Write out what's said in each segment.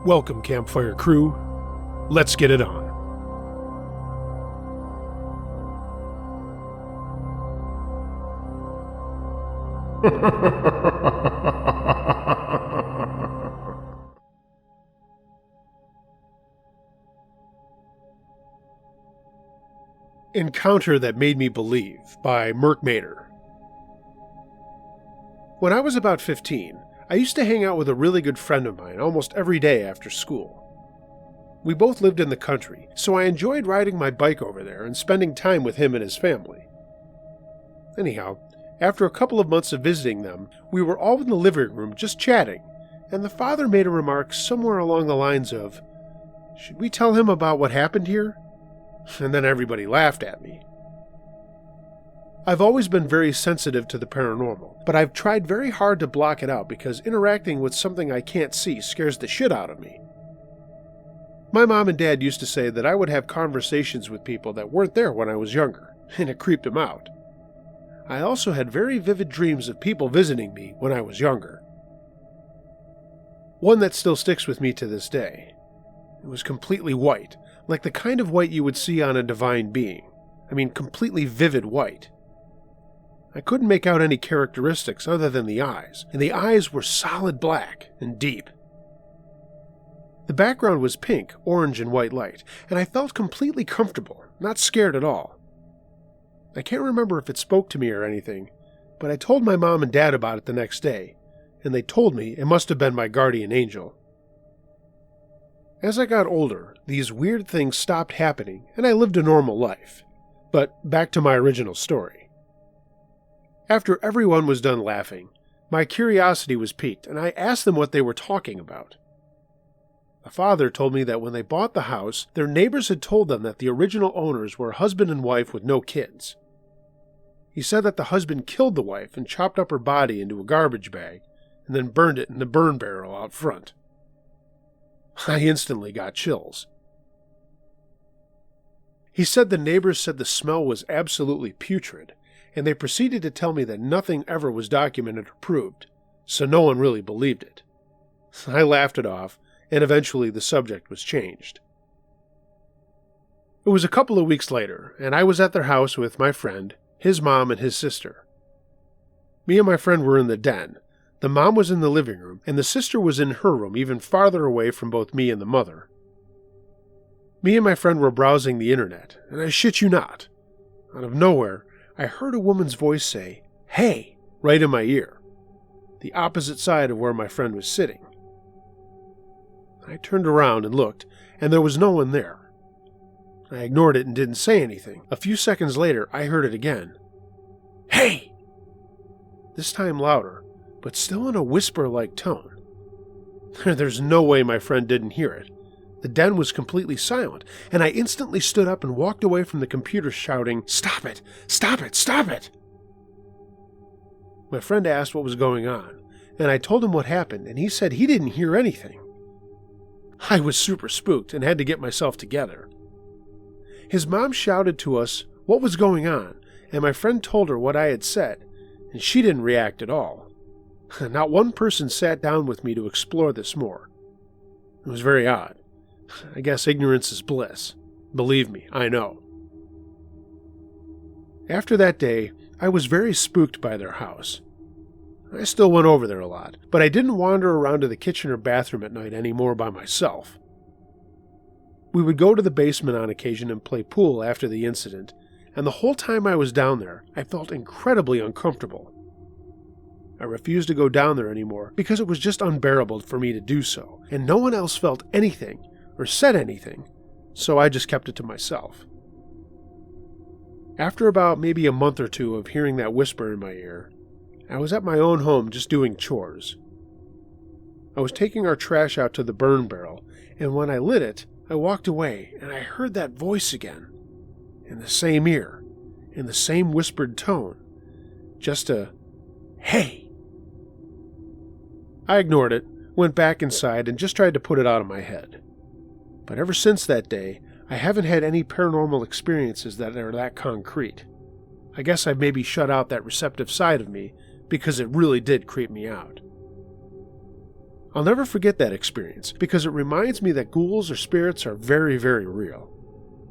Welcome, Campfire Crew. Let's get it on. Encounter That Made Me Believe by Marcangelo. When I was about 15, I used to hang out with a really good friend of mine almost every day after school. We both lived in the country, so I enjoyed riding my bike over there and spending time with him and his family. Anyhow, after a couple of months of visiting them, we were all in the living room just chatting, and the father made a remark somewhere along the lines of, "Should we tell him about what happened here?" And then everybody laughed at me. I've always been very sensitive to the paranormal, but I've tried very hard to block it out because interacting with something I can't see scares the shit out of me. My mom and dad used to say that I would have conversations with people that weren't there when I was younger, and it creeped them out. I also had very vivid dreams of people visiting me when I was younger. One that still sticks with me to this day. It was completely white, like the kind of white you would see on a divine being. I mean, completely vivid white. I couldn't make out any characteristics other than the eyes, and the eyes were solid black and deep. The background was pink, orange, and white light, and I felt completely comfortable, not scared at all. I can't remember if it spoke to me or anything, but I told my mom and dad about it the next day, and they told me it must have been my guardian angel. As I got older, these weird things stopped happening, and I lived a normal life. But back to my original story. After everyone was done laughing, my curiosity was piqued, and I asked them what they were talking about. The father told me that when they bought the house, their neighbors had told them that the original owners were husband and wife with no kids. He said that the husband killed the wife and chopped up her body into a garbage bag, and then burned it in the burn barrel out front. I instantly got chills. He said the neighbors said the smell was absolutely putrid, and they proceeded to tell me that nothing ever was documented or proved, so no one really believed it. I laughed it off, and eventually the subject was changed. It was a couple of weeks later, and I was at their house with my friend, his mom, and his sister. Me and my friend were in the den. The mom was in the living room, and the sister was in her room, even farther away from both me and the mother. Me and my friend were browsing the internet, and I shit you not, out of nowhere, I heard a woman's voice say, "Hey," right in my ear, the opposite side of where my friend was sitting. I turned around and looked, and there was no one there. I ignored it and didn't say anything. A few seconds later, I heard it again. "Hey!" This time louder, but still in a whisper-like tone. There's no way my friend didn't hear it. The den was completely silent, and I instantly stood up and walked away from the computer shouting, "Stop it! Stop it! Stop it!" My friend asked what was going on, and I told him what happened, and he said he didn't hear anything. I was super spooked and had to get myself together. His mom shouted to us what was going on, and my friend told her what I had said, and she didn't react at all. Not one person sat down with me to explore this more. It was very odd. I guess ignorance is bliss. Believe me, I know. After that day, I was very spooked by their house. I still went over there a lot, but I didn't wander around to the kitchen or bathroom at night anymore by myself. We would go to the basement on occasion and play pool after the incident, and the whole time I was down there, I felt incredibly uncomfortable. I refused to go down there anymore because it was just unbearable for me to do so, and no one else felt anything or said anything, so I just kept it to myself. After about maybe a month or two of hearing that whisper in my ear, I was at my own home just doing chores. I was taking our trash out to the burn barrel, and when I lit it, I walked away and I heard that voice again, in the same ear, in the same whispered tone, just a, "Hey!" I ignored it, went back inside, and just tried to put it out of my head. But ever since that day, I haven't had any paranormal experiences that are that concrete. I guess I've maybe shut out that receptive side of me because it really did creep me out. I'll never forget that experience because it reminds me that ghouls or spirits are very, very real.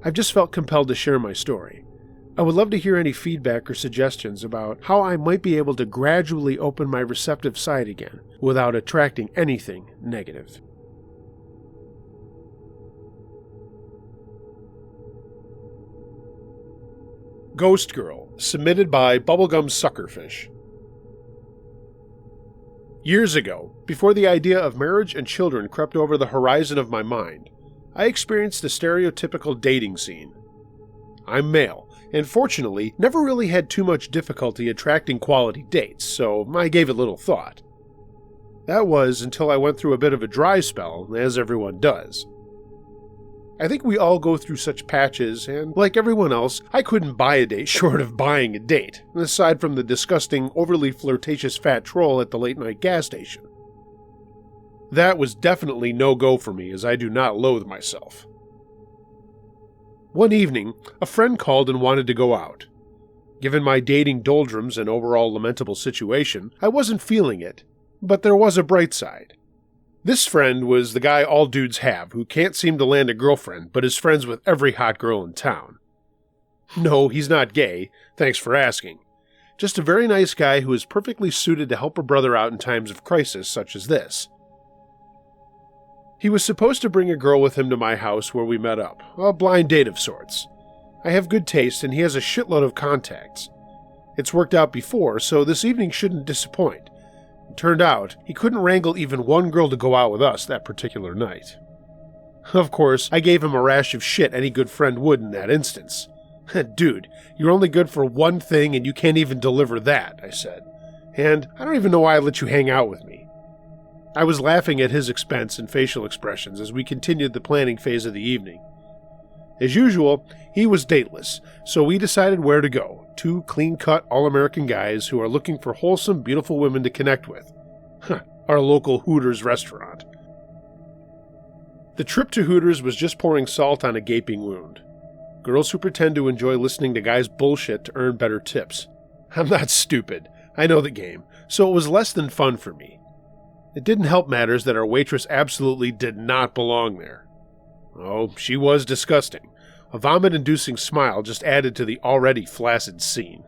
I've just felt compelled to share my story. I would love to hear any feedback or suggestions about how I might be able to gradually open my receptive side again without attracting anything negative. Ghost Girl, submitted by Bubblegum Suckerfish. Years ago, before the idea of marriage and children crept over the horizon of my mind, I experienced the stereotypical dating scene. I'm male, and fortunately never really had too much difficulty attracting quality dates, so I gave it little thought. That was until I went through a bit of a dry spell, as everyone does. I think we all go through such patches, and like everyone else, I couldn't buy a date short of buying a date, aside from the disgusting, overly flirtatious fat troll at the late-night gas station. That was definitely no-go for me, as I do not loathe myself. One evening, a friend called and wanted to go out. Given my dating doldrums and overall lamentable situation, I wasn't feeling it, but there was a bright side. This friend was the guy all dudes have, who can't seem to land a girlfriend, but is friends with every hot girl in town. No, he's not gay, thanks for asking. Just a very nice guy who is perfectly suited to help a brother out in times of crisis such as this. He was supposed to bring a girl with him to my house where we met up, a blind date of sorts. I have good taste and he has a shitload of contacts. It's worked out before, so this evening shouldn't disappoint. It turned out, he couldn't wrangle even one girl to go out with us that particular night. Of course, I gave him a rash of shit any good friend would in that instance. Dude, you're only good for one thing and you can't even deliver that, I said. And I don't even know why I let you hang out with me. I was laughing at his expense and facial expressions as we continued the planning phase of the evening. As usual, he was dateless, so we decided where to go. Two clean-cut, all-American guys who are looking for wholesome, beautiful women to connect with. Our local Hooters restaurant. The trip to Hooters was just pouring salt on a gaping wound. Girls who pretend to enjoy listening to guys' bullshit to earn better tips. I'm not stupid. I know the game, so it was less than fun for me. It didn't help matters that our waitress absolutely did not belong there. Oh, she was disgusting. A vomit-inducing smile just added to the already flaccid scene.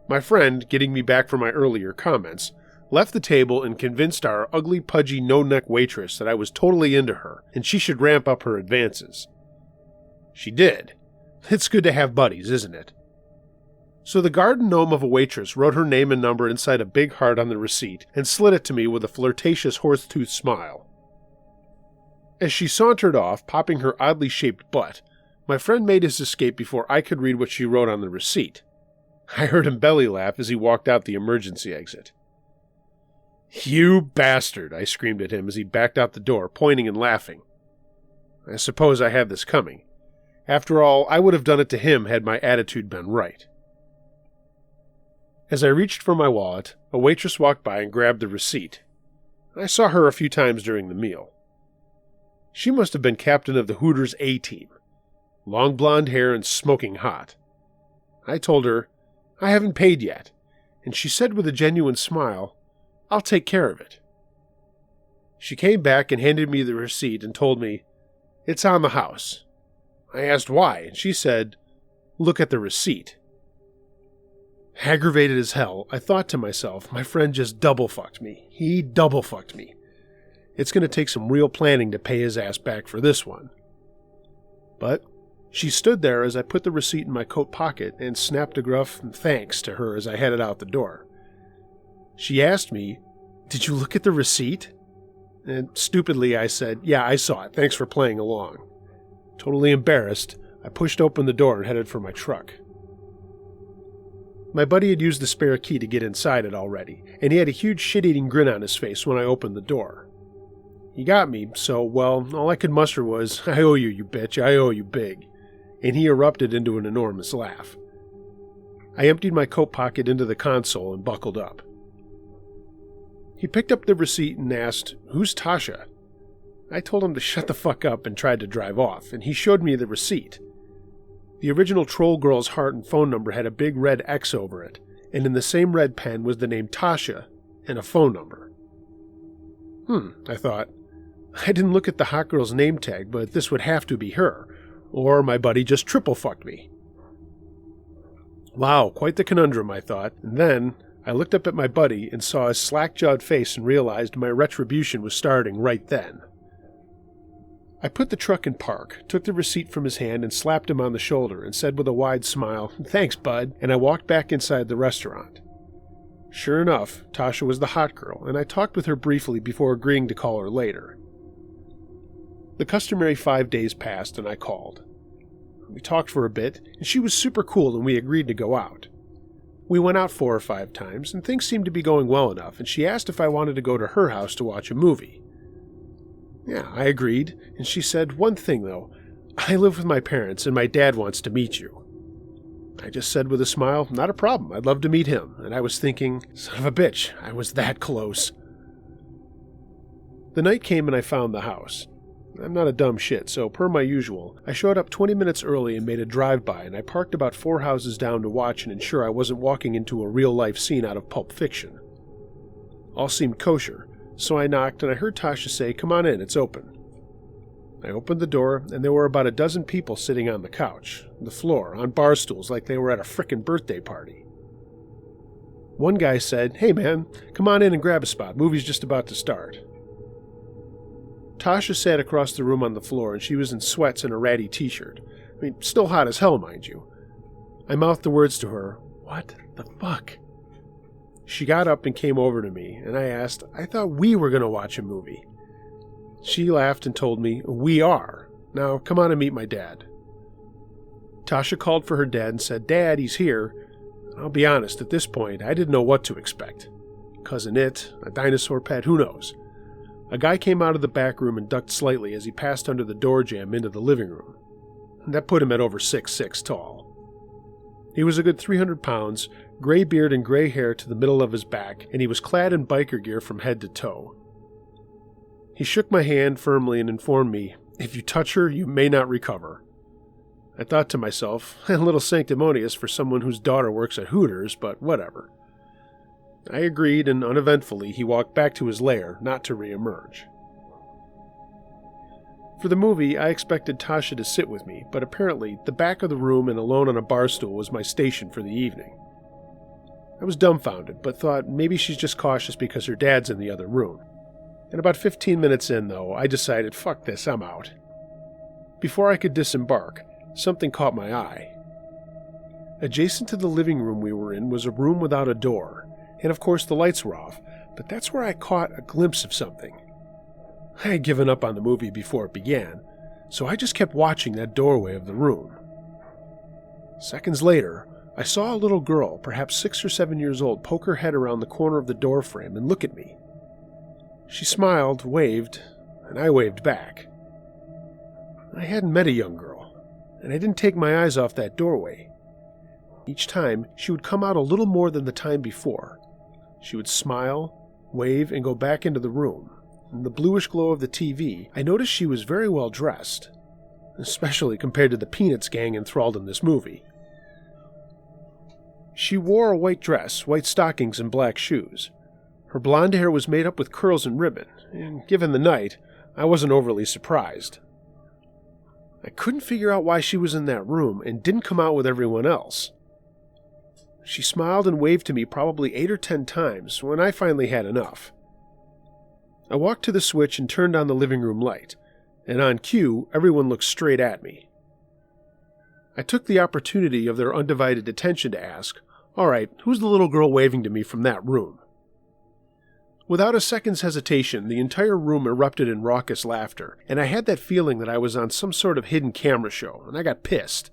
My friend, getting me back from my earlier comments, left the table and convinced our ugly, pudgy, no-neck waitress that I was totally into her and she should ramp up her advances. She did. It's good to have buddies, isn't it? So the garden gnome of a waitress wrote her name and number inside a big heart on the receipt and slid it to me with a flirtatious horse-toothed smile. As she sauntered off, popping her oddly shaped butt, my friend made his escape before I could read what she wrote on the receipt. I heard him belly laugh as he walked out the emergency exit. "You bastard!" I screamed at him as he backed out the door, pointing and laughing. I suppose I had this coming. After all, I would have done it to him had my attitude been right. As I reached for my wallet, a waitress walked by and grabbed the receipt. I saw her a few times during the meal. She must have been captain of the Hooters A-team. Long blonde hair and smoking hot. I told her, "I haven't paid yet," and she said with a genuine smile, "I'll take care of it." She came back and handed me the receipt and told me, "It's on the house." I asked why, and she said, "Look at the receipt." Aggravated as hell, I thought to myself, my friend just double-fucked me. He double-fucked me. It's going to take some real planning to pay his ass back for this one. But she stood there as I put the receipt in my coat pocket and snapped a gruff thanks to her as I headed out the door. She asked me, "Did you look at the receipt?" And stupidly I said, "Yeah, I saw it. Thanks for playing along." Totally embarrassed, I pushed open the door and headed for my truck. My buddy had used the spare key to get inside it already, and he had a huge shit-eating grin on his face when I opened the door. He got me, so, well, all I could muster was, "I owe you, you bitch, I owe you big," and he erupted into an enormous laugh. I emptied my coat pocket into the console and buckled up. He picked up the receipt and asked, "Who's Tasha?" I told him to shut the fuck up and tried to drive off, and he showed me the receipt. The original troll girl's heart and phone number had a big red X over it, and in the same red pen was the name Tasha and a phone number. I thought. I didn't look at the hot girl's name tag, but this would have to be her, or my buddy just triple fucked me. Wow, quite the conundrum, I thought, and then I looked up at my buddy and saw his slack-jawed face and realized my retribution was starting right then. I put the truck in park, took the receipt from his hand and slapped him on the shoulder and said with a wide smile, "Thanks, bud," and I walked back inside the restaurant. Sure enough, Tasha was the hot girl, and I talked with her briefly before agreeing to call her later. The customary 5 days passed and I called. We talked for a bit, and she was super cool and we agreed to go out. We went out 4 or 5 times, and things seemed to be going well enough, and she asked if I wanted to go to her house to watch a movie. Yeah, I agreed, and she said, "One thing though, I live with my parents and my dad wants to meet you." I just said with a smile, "Not a problem, I'd love to meet him," and I was thinking, son of a bitch, I was that close. The night came and I found the house. I'm not a dumb shit, so per my usual, I showed up 20 minutes early and made a drive-by, and I parked about 4 houses down to watch and ensure I wasn't walking into a real-life scene out of Pulp Fiction. All seemed kosher, so I knocked and I heard Tasha say, "Come on in, it's open." I opened the door, and there were about a dozen people sitting on the couch, the floor, on bar stools like they were at a frickin' birthday party. One guy said, "Hey man, come on in and grab a spot, movie's just about to start." Tasha sat across the room on the floor, and she was in sweats and a ratty t-shirt. I mean, still hot as hell, mind you. I mouthed the words to her, "What the fuck?" She got up and came over to me, and I asked, "I thought we were going to watch a movie." She laughed and told me, "We are. Now come on and meet my dad." Tasha called for her dad and said, "Dad, he's here." I'll be honest, at this point, I didn't know what to expect. Cousin It, a dinosaur pet, who knows? A guy came out of the back room and ducked slightly as he passed under the door jamb into the living room. That put him at over 6'6" tall. He was a good 300 pounds, gray beard and gray hair to the middle of his back, and he was clad in biker gear from head to toe. He shook my hand firmly and informed me, "If you touch her, you may not recover." I thought to myself, a little sanctimonious for someone whose daughter works at Hooters, but whatever. I agreed, and uneventfully he walked back to his lair, not to re-emerge. For the movie, I expected Tasha to sit with me, but apparently the back of the room and alone on a bar stool was my station for the evening. I was dumbfounded, but thought maybe she's just cautious because her dad's in the other room. And about 15 minutes in, though, I decided, fuck this, I'm out. Before I could disembark, something caught my eye. Adjacent to the living room we were in was a room without a door, and of course the lights were off, but that's where I caught a glimpse of something. I had given up on the movie before it began, so I just kept watching that doorway of the room. Seconds later, I saw a little girl, perhaps 6 or 7 years old, poke her head around the corner of the doorframe and look at me. She smiled, waved, and I waved back. I hadn't met a young girl, and I didn't take my eyes off that doorway. Each time, she would come out a little more than the time before. She would smile, wave, and go back into the room. In the bluish glow of the TV, I noticed she was very well dressed, especially compared to the Peanuts gang enthralled in this movie. She wore a white dress, white stockings, and black shoes. Her blonde hair was made up with curls and ribbon, and given the night, I wasn't overly surprised. I couldn't figure out why she was in that room and didn't come out with everyone else. She smiled and waved to me probably 8 or 10 times when I finally had enough. I walked to the switch and turned on the living room light, and on cue, everyone looked straight at me. I took the opportunity of their undivided attention to ask, "All right, who's the little girl waving to me from that room?" Without a second's hesitation, the entire room erupted in raucous laughter, and I had that feeling that I was on some sort of hidden camera show, and I got pissed.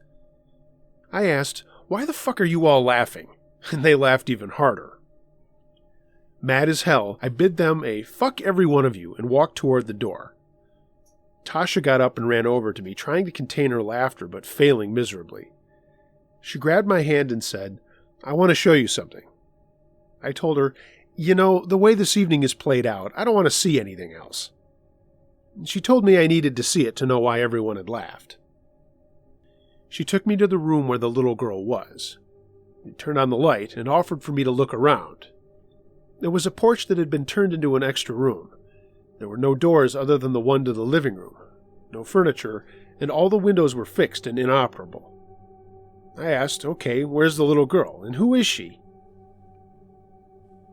I asked, "Why the fuck are you all laughing?" And they laughed even harder. Mad as hell, I bid them a "fuck every one of you" and walked toward the door. Tasha got up and ran over to me, trying to contain her laughter, but failing miserably. She grabbed my hand and said, "I want to show you something." I told her, "You know, the way this evening is played out, I don't want to see anything else." She told me I needed to see it to know why everyone had laughed. She took me to the room where the little girl was. She turned on the light and offered for me to look around. There was a porch that had been turned into an extra room. There were no doors other than the one to the living room, no furniture, and all the windows were fixed and inoperable. I asked, okay, where's the little girl, and who is she?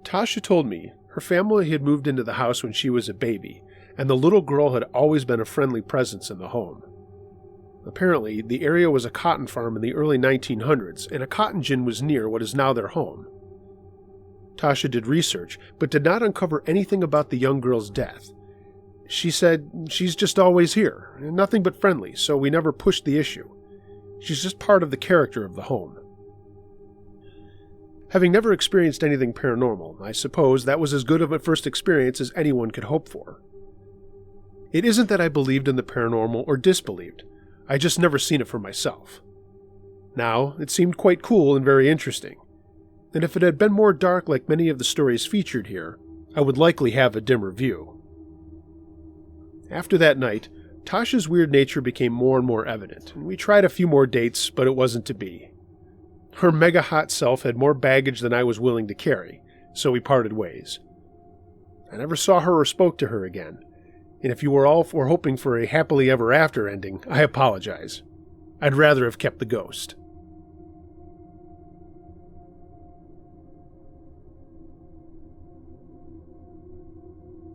Tasha told me her family had moved into the house when she was a baby, and the little girl had always been a friendly presence in the home. Apparently, the area was a cotton farm in the early 1900s, and a cotton gin was near what is now their home. Tasha did research, but did not uncover anything about the young girl's death. She said she's just always here, and nothing but friendly, so we never pushed the issue. She's just part of the character of the home. Having never experienced anything paranormal, I suppose that was as good of a first experience as anyone could hope for. It isn't that I believed in the paranormal or disbelieved. I just never seen it for myself. Now, it seemed quite cool and very interesting. And if it had been more dark like many of the stories featured here, I would likely have a dimmer view. After that night, Tasha's weird nature became more and more evident, and we tried a few more dates, but it wasn't to be. Her mega hot self had more baggage than I was willing to carry, so we parted ways. I never saw her or spoke to her again, and if you were all for hoping for a happily ever after ending, I apologize. I'd rather have kept the ghost.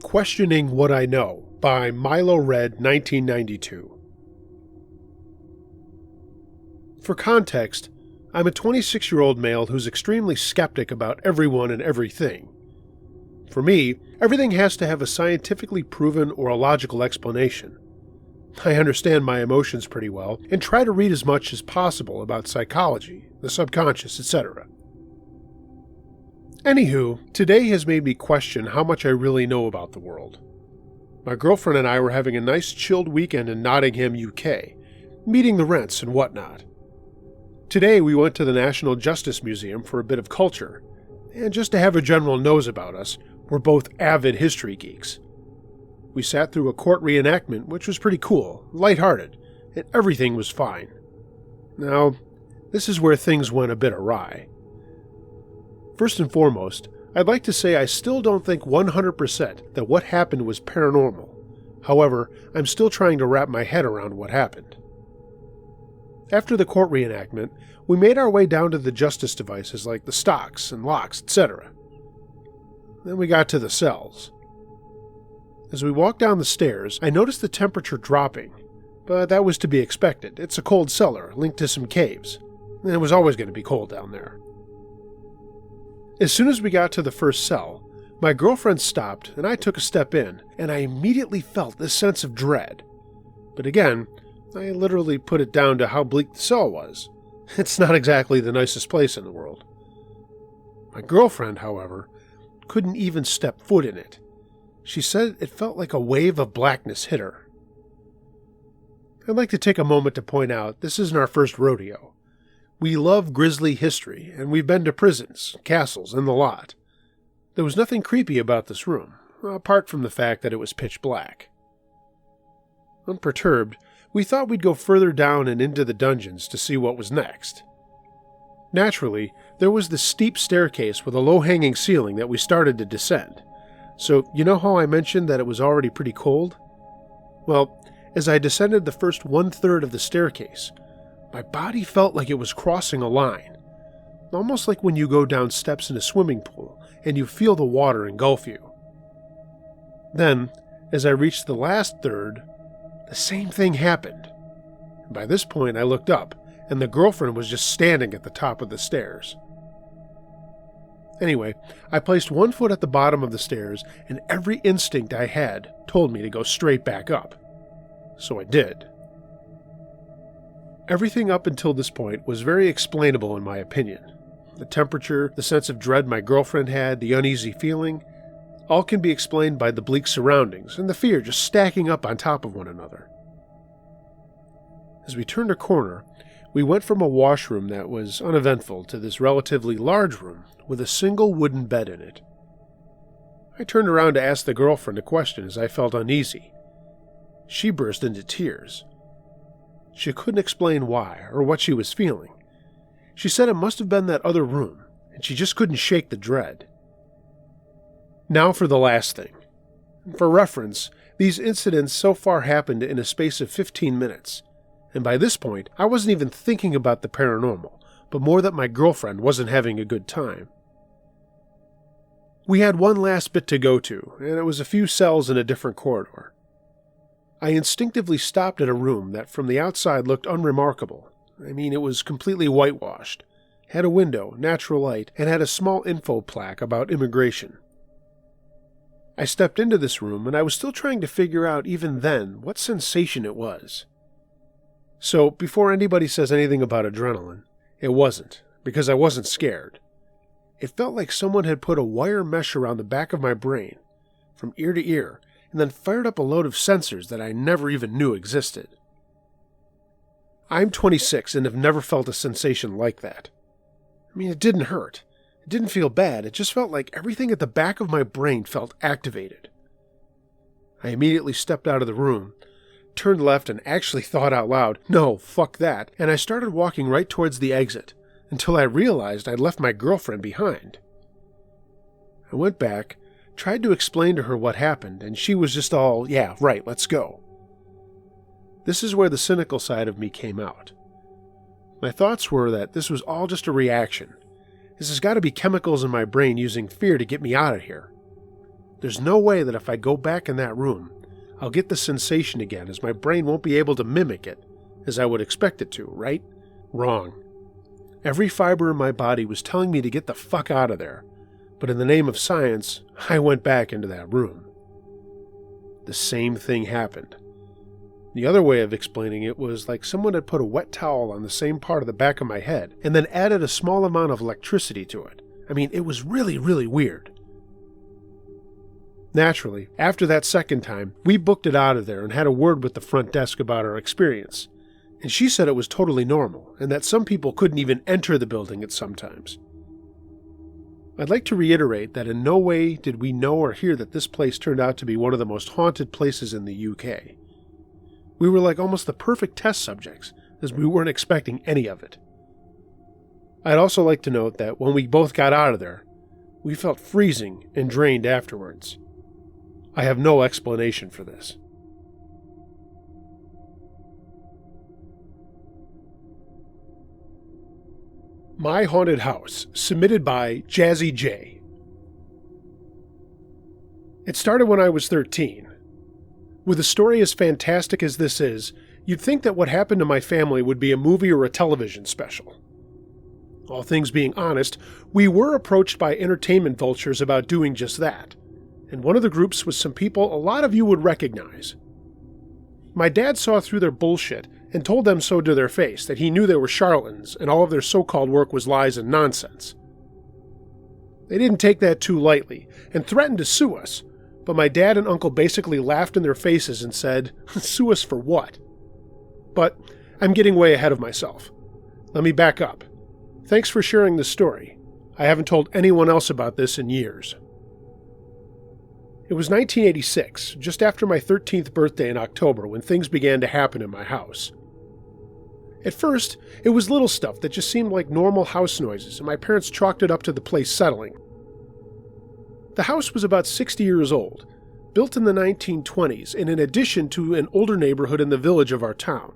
Questioning What I Know by Milo Red, 1992. For context, I'm a 26-year-old male who's extremely skeptic about everyone and everything. For me, everything has to have a scientifically proven or a logical explanation. I understand my emotions pretty well and try to read as much as possible about psychology, the subconscious, etc. Anywho, today has made me question how much I really know about the world. My girlfriend and I were having a nice chilled weekend in Nottingham, UK, meeting the rents and whatnot. Today we went to the National Justice Museum for a bit of culture, and just to have a general nose about us, we're both avid history geeks. We sat through a court reenactment, which was pretty cool, lighthearted, and everything was fine. Now, this is where things went a bit awry. First and foremost, I'd like to say I still don't think 100% that what happened was paranormal. However, I'm still trying to wrap my head around what happened. After the court reenactment, we made our way down to the justice devices like the stocks and locks, etc. Then we got to the cells. As we walked down the stairs, I noticed the temperature dropping, but that was to be expected. It's a cold cellar linked to some caves, and it was always going to be cold down there. As soon as we got to the first cell, my girlfriend stopped and I took a step in, and I immediately felt this sense of dread. But again, I literally put it down to how bleak the cell was. It's not exactly the nicest place in the world. My girlfriend, however, couldn't even step foot in it. She said it felt like a wave of blackness hit her. I'd like to take a moment to point out this isn't our first rodeo. We love grisly history, and we've been to prisons, castles, and the lot. There was nothing creepy about this room, apart from the fact that it was pitch black. Unperturbed, we thought we'd go further down and into the dungeons to see what was next. Naturally, there was the steep staircase with a low-hanging ceiling that we started to descend. So, you know how I mentioned that it was already pretty cold? Well, as I descended the first 1/3 of the staircase, my body felt like it was crossing a line, almost like when you go down steps in a swimming pool and you feel the water engulf you. Then, as I reached the last third, the same thing happened. By this point, I looked up, and the girlfriend was just standing at the top of the stairs. Anyway, I placed one foot at the bottom of the stairs, and every instinct I had told me to go straight back up. So I did. Everything up until this point was very explainable in my opinion. The temperature, the sense of dread my girlfriend had, the uneasy feeling, all can be explained by the bleak surroundings and the fear just stacking up on top of one another. As we turned a corner, we went from a washroom that was uneventful to this relatively large room with a single wooden bed in it. I turned around to ask the girlfriend a question as I felt uneasy. She burst into tears. She couldn't explain why or what she was feeling. She said it must have been that other room, and she just couldn't shake the dread. Now for the last thing. For reference, these incidents so far happened in a space of 15 minutes, and by this point, I wasn't even thinking about the paranormal, but more that my girlfriend wasn't having a good time. We had one last bit to go to, and it was a few cells in a different corridor. I instinctively stopped at a room that from the outside looked unremarkable. I mean, it was completely whitewashed, had a window, natural light, and had a small info plaque about immigration. I stepped into this room, and I was still trying to figure out even then what sensation it was. So, before anybody says anything about adrenaline, it wasn't, because I wasn't scared. It felt like someone had put a wire mesh around the back of my brain, from ear to ear, and then fired up a load of sensors that I never even knew existed. I'm 26 and have never felt a sensation like that. I mean, it didn't hurt. It didn't feel bad. It just felt like everything at the back of my brain felt activated. I immediately stepped out of the room, turned left, and actually thought out loud, "No, fuck that," and I started walking right towards the exit, until I realized I'd left my girlfriend behind. I went back, tried to explain to her what happened, and she was just all, "Yeah, right, let's go." This is where the cynical side of me came out. My thoughts were that this was all just a reaction. This has got to be chemicals in my brain using fear to get me out of here. There's no way that if I go back in that room, I'll get the sensation again, as my brain won't be able to mimic it, as I would expect it to, right? Wrong. Every fiber in my body was telling me to get the fuck out of there, but in the name of science, I went back into that room. The same thing happened. The other way of explaining it was like someone had put a wet towel on the same part of the back of my head and then added a small amount of electricity to it. I mean, it was really, really weird. Naturally, after that second time, we booked it out of there and had a word with the front desk about our experience. And she said it was totally normal, and that some people couldn't even enter the building at some times. I'd like to reiterate that in no way did we know or hear that this place turned out to be one of the most haunted places in the UK. We were like almost the perfect test subjects, as we weren't expecting any of it. I'd also like to note that when we both got out of there, we felt freezing and drained afterwards. I have no explanation for this. My Haunted House, submitted by Jazzy J. It started when I was 13. With a story as fantastic as this is, you'd think that what happened to my family would be a movie or a television special. All things being honest, we were approached by entertainment vultures about doing just that, and one of the groups was some people a lot of you would recognize. My dad saw through their bullshit and told them so to their face, that he knew they were charlatans and all of their so-called work was lies and nonsense. They didn't take that too lightly and threatened to sue us, but my dad and uncle basically laughed in their faces and said, "Sue us for what?" But I'm getting way ahead of myself. Let me back up. Thanks for sharing this story. I haven't told anyone else about this in years. It was 1986, just after my 13th birthday in October, when things began to happen in my house. At first, it was little stuff that just seemed like normal house noises, and my parents chalked it up to the place settling. The house was about 60 years old, built in the 1920s, and in addition to an older neighborhood in the village of our town.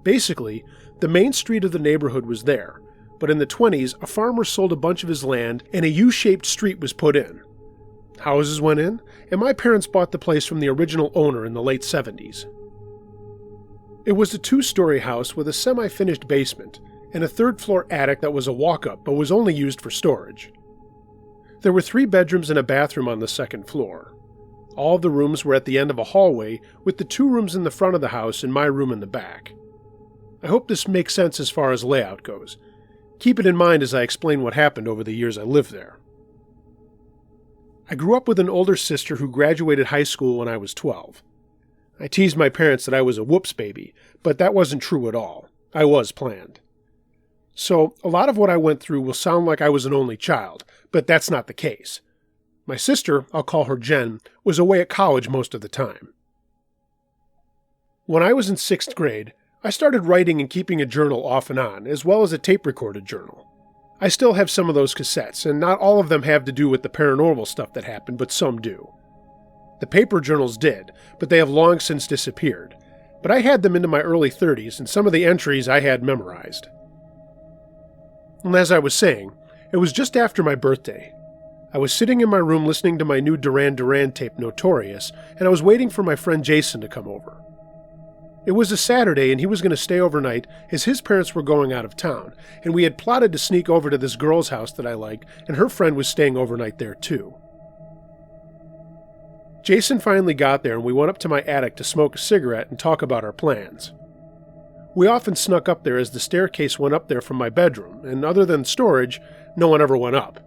Basically, the main street of the neighborhood was there, but in the 20s, a farmer sold a bunch of his land and a U-shaped street was put in. Houses went in, and my parents bought the place from the original owner in the late 70s. It was a 2-story house with a semi-finished basement and a 3rd-floor attic that was a walk-up but was only used for storage. There were 3 bedrooms and a bathroom on the 2nd floor. All of the rooms were at the end of a hallway, with the 2 rooms in the front of the house and my room in the back. I hope this makes sense as far as layout goes. Keep it in mind as I explain what happened over the years I lived there. I grew up with an older sister who graduated high school when I was 12. I teased my parents that I was a whoops baby, but that wasn't true at all. I was planned. So, a lot of what I went through will sound like I was an only child, but that's not the case. My sister, I'll call her Jen, was away at college most of the time. When I was in 6th grade, I started writing and keeping a journal off and on, as well as a tape-recorded journal. I still have some of those cassettes, and not all of them have to do with the paranormal stuff that happened, but some do. The paper journals did, but they have long since disappeared. But I had them into my early 30s, and some of the entries I had memorized. And as I was saying, it was just after my birthday. I was sitting in my room listening to my new Duran Duran tape, Notorious, and I was waiting for my friend Jason to come over. It was a Saturday, and he was going to stay overnight as his parents were going out of town, and we had plotted to sneak over to this girl's house that I liked, and her friend was staying overnight there too. Jason finally got there, and we went up to my attic to smoke a cigarette and talk about our plans. We often snuck up there as the staircase went up there from my bedroom, and other than storage, no one ever went up.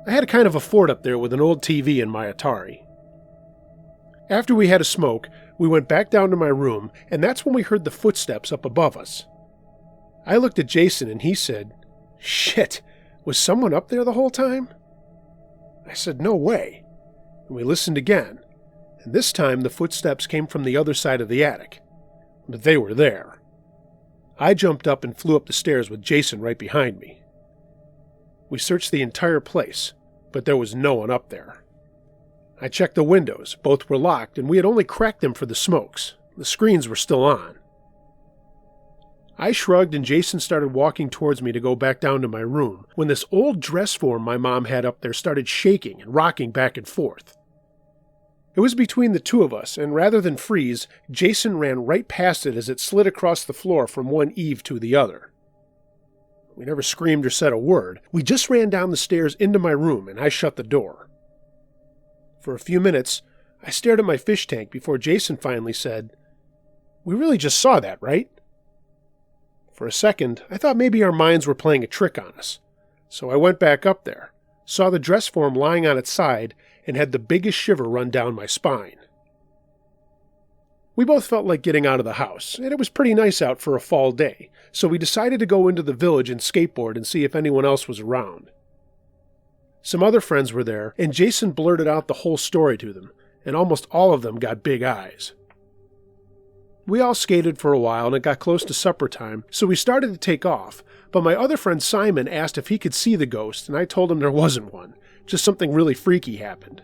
I had a kind of a fort up there with an old TV and my Atari. After we had a smoke, we went back down to my room, and that's when we heard the footsteps up above us. I looked at Jason and he said, "Shit, was someone up there the whole time?" I said, "No way." And we listened again, and this time the footsteps came from the other side of the attic. But they were there. I jumped up and flew up the stairs with Jason right behind me. We searched the entire place, but there was no one up there. I checked the windows. Both were locked, and we had only cracked them for the smokes. The screens were still on. I shrugged, and Jason started walking towards me to go back down to my room, when this old dress form my mom had up there started shaking and rocking back and forth. It was between the two of us, and rather than freeze, Jason ran right past it as it slid across the floor from one eave to the other. We never screamed or said a word. We just ran down the stairs into my room, and I shut the door. For a few minutes, I stared at my fish tank before Jason finally said, "We really just saw that, right?" For a second, I thought maybe our minds were playing a trick on us. So I went back up there, saw the dress form lying on its side, and had the biggest shiver run down my spine. We both felt like getting out of the house, and it was pretty nice out for a fall day, so we decided to go into the village and skateboard and see if anyone else was around. Some other friends were there, and Jason blurted out the whole story to them, and almost all of them got big eyes. We all skated for a while, and it got close to supper time, so we started to take off, but my other friend Simon asked if he could see the ghost, and I told him there wasn't one, just something really freaky happened.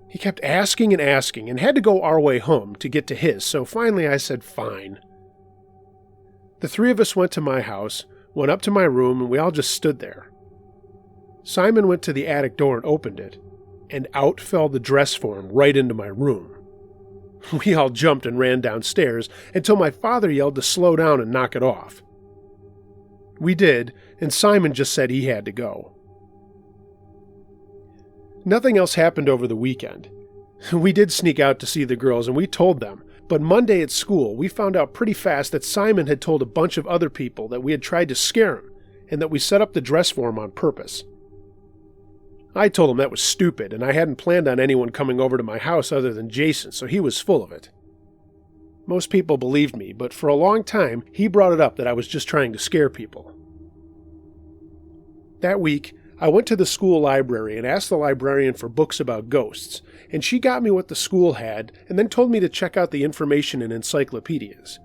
He kept asking and had to go our way home to get to his, so finally I said fine. The three of us went to my house, went up to my room, and we all just stood there. Simon went to the attic door and opened it, and out fell the dress form right into my room. We all jumped and ran downstairs until my father yelled to slow down and knock it off. We did, and Simon just said he had to go. Nothing else happened over the weekend. We did sneak out to see the girls, and we told them, but Monday at school we found out pretty fast that Simon had told a bunch of other people that we had tried to scare him, and that we set up the dress form on purpose. I told him that was stupid, and I hadn't planned on anyone coming over to my house other than Jason, so he was full of it. Most people believed me, but for a long time he brought it up that I was just trying to scare people. That week, I went to the school library and asked the librarian for books about ghosts, and she got me what the school had and then told me to check out the information in encyclopedias.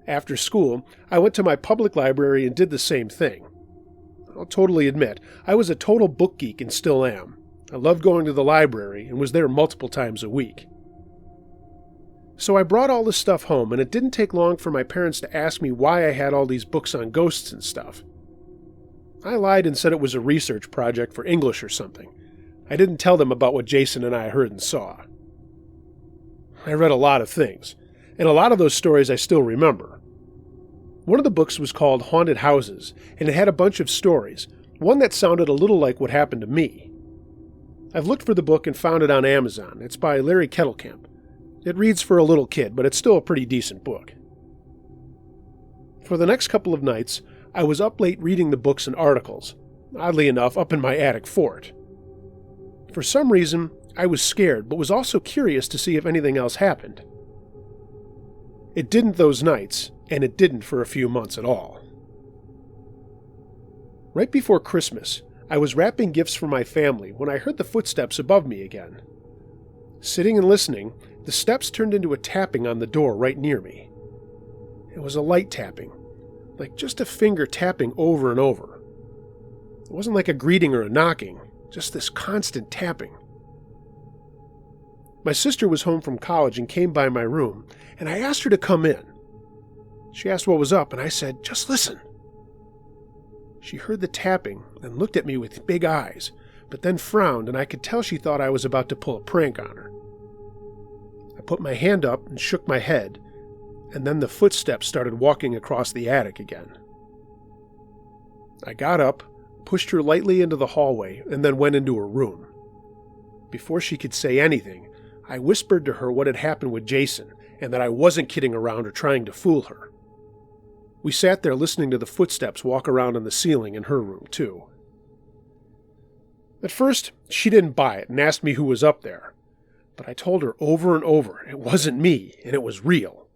After school, I went to my public library and did the same thing. I'll totally admit, I was a total book geek and still am. I loved going to the library and was there multiple times a week. So I brought all this stuff home, and it didn't take long for my parents to ask me why I had all these books on ghosts and stuff. I lied and said it was a research project for English or something. I didn't tell them about what Jason and I heard and saw. I read a lot of things, and a lot of those stories I still remember. One of the books was called Haunted Houses, and it had a bunch of stories, one that sounded a little like what happened to me. I've looked for the book and found it on Amazon. It's by Larry Kettlecamp. It reads for a little kid, but it's still a pretty decent book. For the next couple of nights, I was up late reading the books and articles, oddly enough up in my attic fort. For some reason, I was scared, but was also curious to see if anything else happened. It didn't those nights, and it didn't for a few months at all. Right before Christmas, I was wrapping gifts for my family when I heard the footsteps above me again. Sitting and listening, the steps turned into a tapping on the door right near me. It was a light tapping, like just a finger tapping over and over. It wasn't like a greeting or a knocking, just this constant tapping. My sister was home from college and came by my room, and I asked her to come in. She asked what was up, and I said, "Just listen." She heard the tapping and looked at me with big eyes, but then frowned, and I could tell she thought I was about to pull a prank on her. I put my hand up and shook my head, and then the footsteps started walking across the attic again. I got up, pushed her lightly into the hallway, and then went into her room. Before she could say anything, I whispered to her what had happened with Jason, and that I wasn't kidding around or trying to fool her. We sat there listening to the footsteps walk around on the ceiling in her room, too. At first, she didn't buy it and asked me who was up there, but I told her over and over it wasn't me and it was real.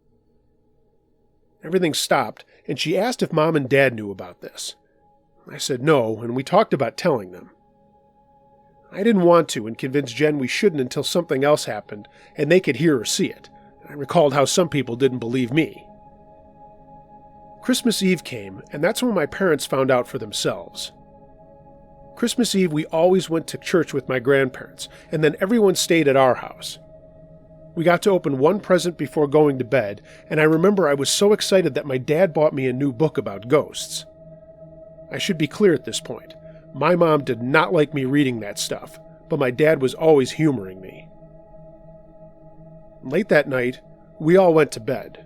Everything stopped, and she asked if Mom and Dad knew about this. I said no, and we talked about telling them. I didn't want to and convinced Jen we shouldn't until something else happened and they could hear or see it. I recalled how some people didn't believe me. Christmas Eve came, and that's when my parents found out for themselves. Christmas Eve, we always went to church with my grandparents, and then everyone stayed at our house. We got to open one present before going to bed, and I remember I was so excited that my dad bought me a new book about ghosts. I should be clear at this point. My mom did not like me reading that stuff, but my dad was always humoring me. Late that night, we all went to bed.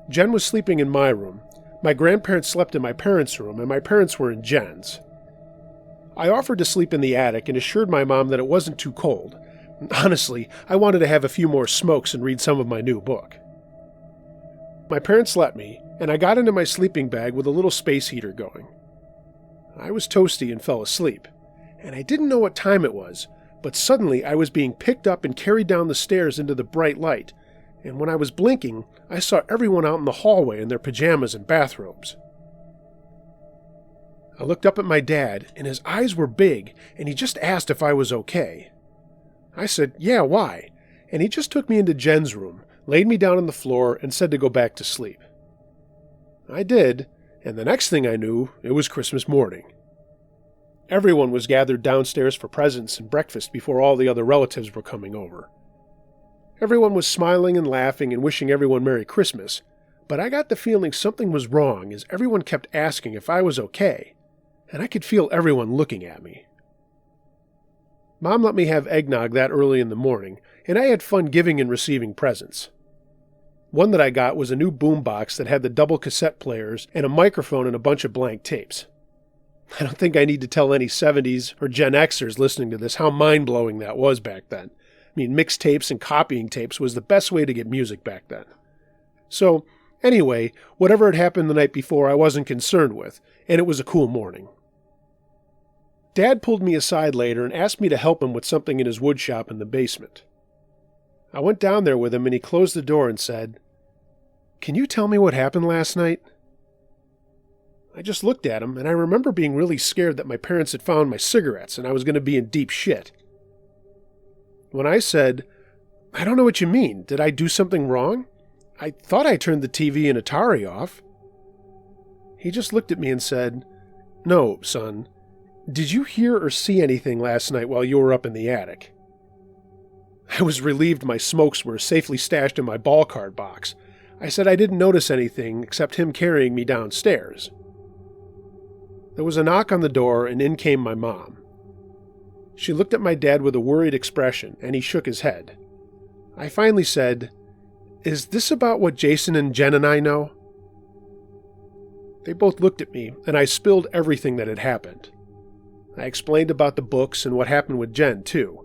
Jen was sleeping in my room, my grandparents slept in my parents' room, and my parents were in Jen's. I offered to sleep in the attic and assured my mom that it wasn't too cold. Honestly, I wanted to have a few more smokes and read some of my new book. My parents let me, and I got into my sleeping bag with a little space heater going. I was toasty and fell asleep, and I didn't know what time it was, but suddenly I was being picked up and carried down the stairs into the bright light, and when I was blinking, I saw everyone out in the hallway in their pajamas and bathrobes. I looked up at my dad, and his eyes were big, and he just asked if I was okay. I said, "Yeah, why?" And he just took me into Jen's room, laid me down on the floor, and said to go back to sleep. I did, and the next thing I knew, it was Christmas morning. Everyone was gathered downstairs for presents and breakfast before all the other relatives were coming over. Everyone was smiling and laughing and wishing everyone Merry Christmas, but I got the feeling something was wrong as everyone kept asking if I was okay, and I could feel everyone looking at me. Mom let me have eggnog that early in the morning, and I had fun giving and receiving presents. One that I got was a new boombox that had the double cassette players and a microphone and a bunch of blank tapes. I don't think I need to tell any 70s or Gen Xers listening to this how mind-blowing that was back then. I mean, mixtapes and copying tapes was the best way to get music back then. So, anyway, whatever had happened the night before I wasn't concerned with, and it was a cool morning. Dad pulled me aside later and asked me to help him with something in his wood shop in the basement. I went down there with him and he closed the door and said, "Can you tell me what happened last night?" I just looked at him, and I remember being really scared that my parents had found my cigarettes and I was going to be in deep shit. When I said, "I don't know what you mean. Did I do something wrong? I thought I turned the TV and Atari off." He just looked at me and said, "No, son. Did you hear or see anything last night while you were up in the attic?" I was relieved my smokes were safely stashed in my ball card box. I said I didn't notice anything except him carrying me downstairs. There was a knock on the door, and in came my mom. She looked at my dad with a worried expression, and he shook his head. I finally said, "Is this about what Jason and Jen and I know?" They both looked at me, and I spilled everything that had happened. I explained about the books and what happened with Jen, too.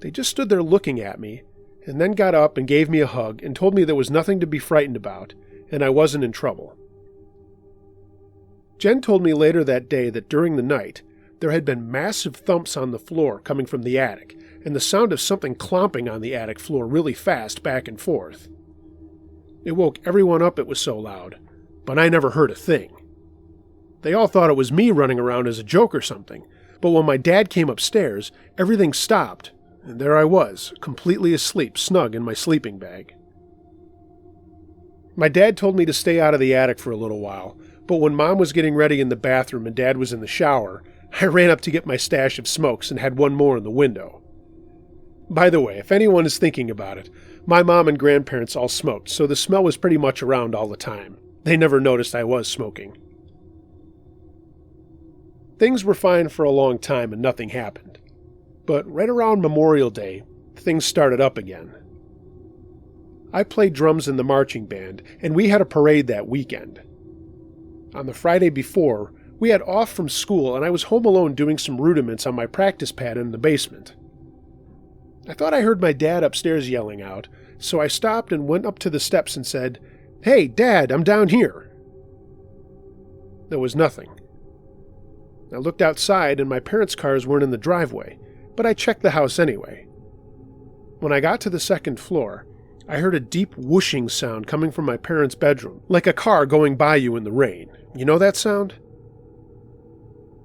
They just stood there looking at me, and then got up and gave me a hug and told me there was nothing to be frightened about, and I wasn't in trouble. Jen told me later that day that during the night, there had been massive thumps on the floor coming from the attic, and the sound of something clomping on the attic floor really fast back and forth. It woke everyone up, it was so loud, but I never heard a thing. They all thought it was me running around as a joke or something, but when my dad came upstairs, everything stopped, and there I was, completely asleep, snug in my sleeping bag. My dad told me to stay out of the attic for a little while, but when Mom was getting ready in the bathroom and Dad was in the shower, I ran up to get my stash of smokes and had one more in the window. By the way, if anyone is thinking about it, my mom and grandparents all smoked, so the smell was pretty much around all the time. They never noticed I was smoking. Things were fine for a long time and nothing happened. But right around Memorial Day, things started up again. I played drums in the marching band, and we had a parade that weekend. On the Friday before, we had off from school and I was home alone doing some rudiments on my practice pad in the basement. I thought I heard my dad upstairs yelling out, so I stopped and went up to the steps and said, "Hey, Dad, I'm down here." There was nothing. I looked outside and my parents' cars weren't in the driveway, but I checked the house anyway. When I got to the second floor, I heard a deep whooshing sound coming from my parents' bedroom, like a car going by you in the rain. You know that sound?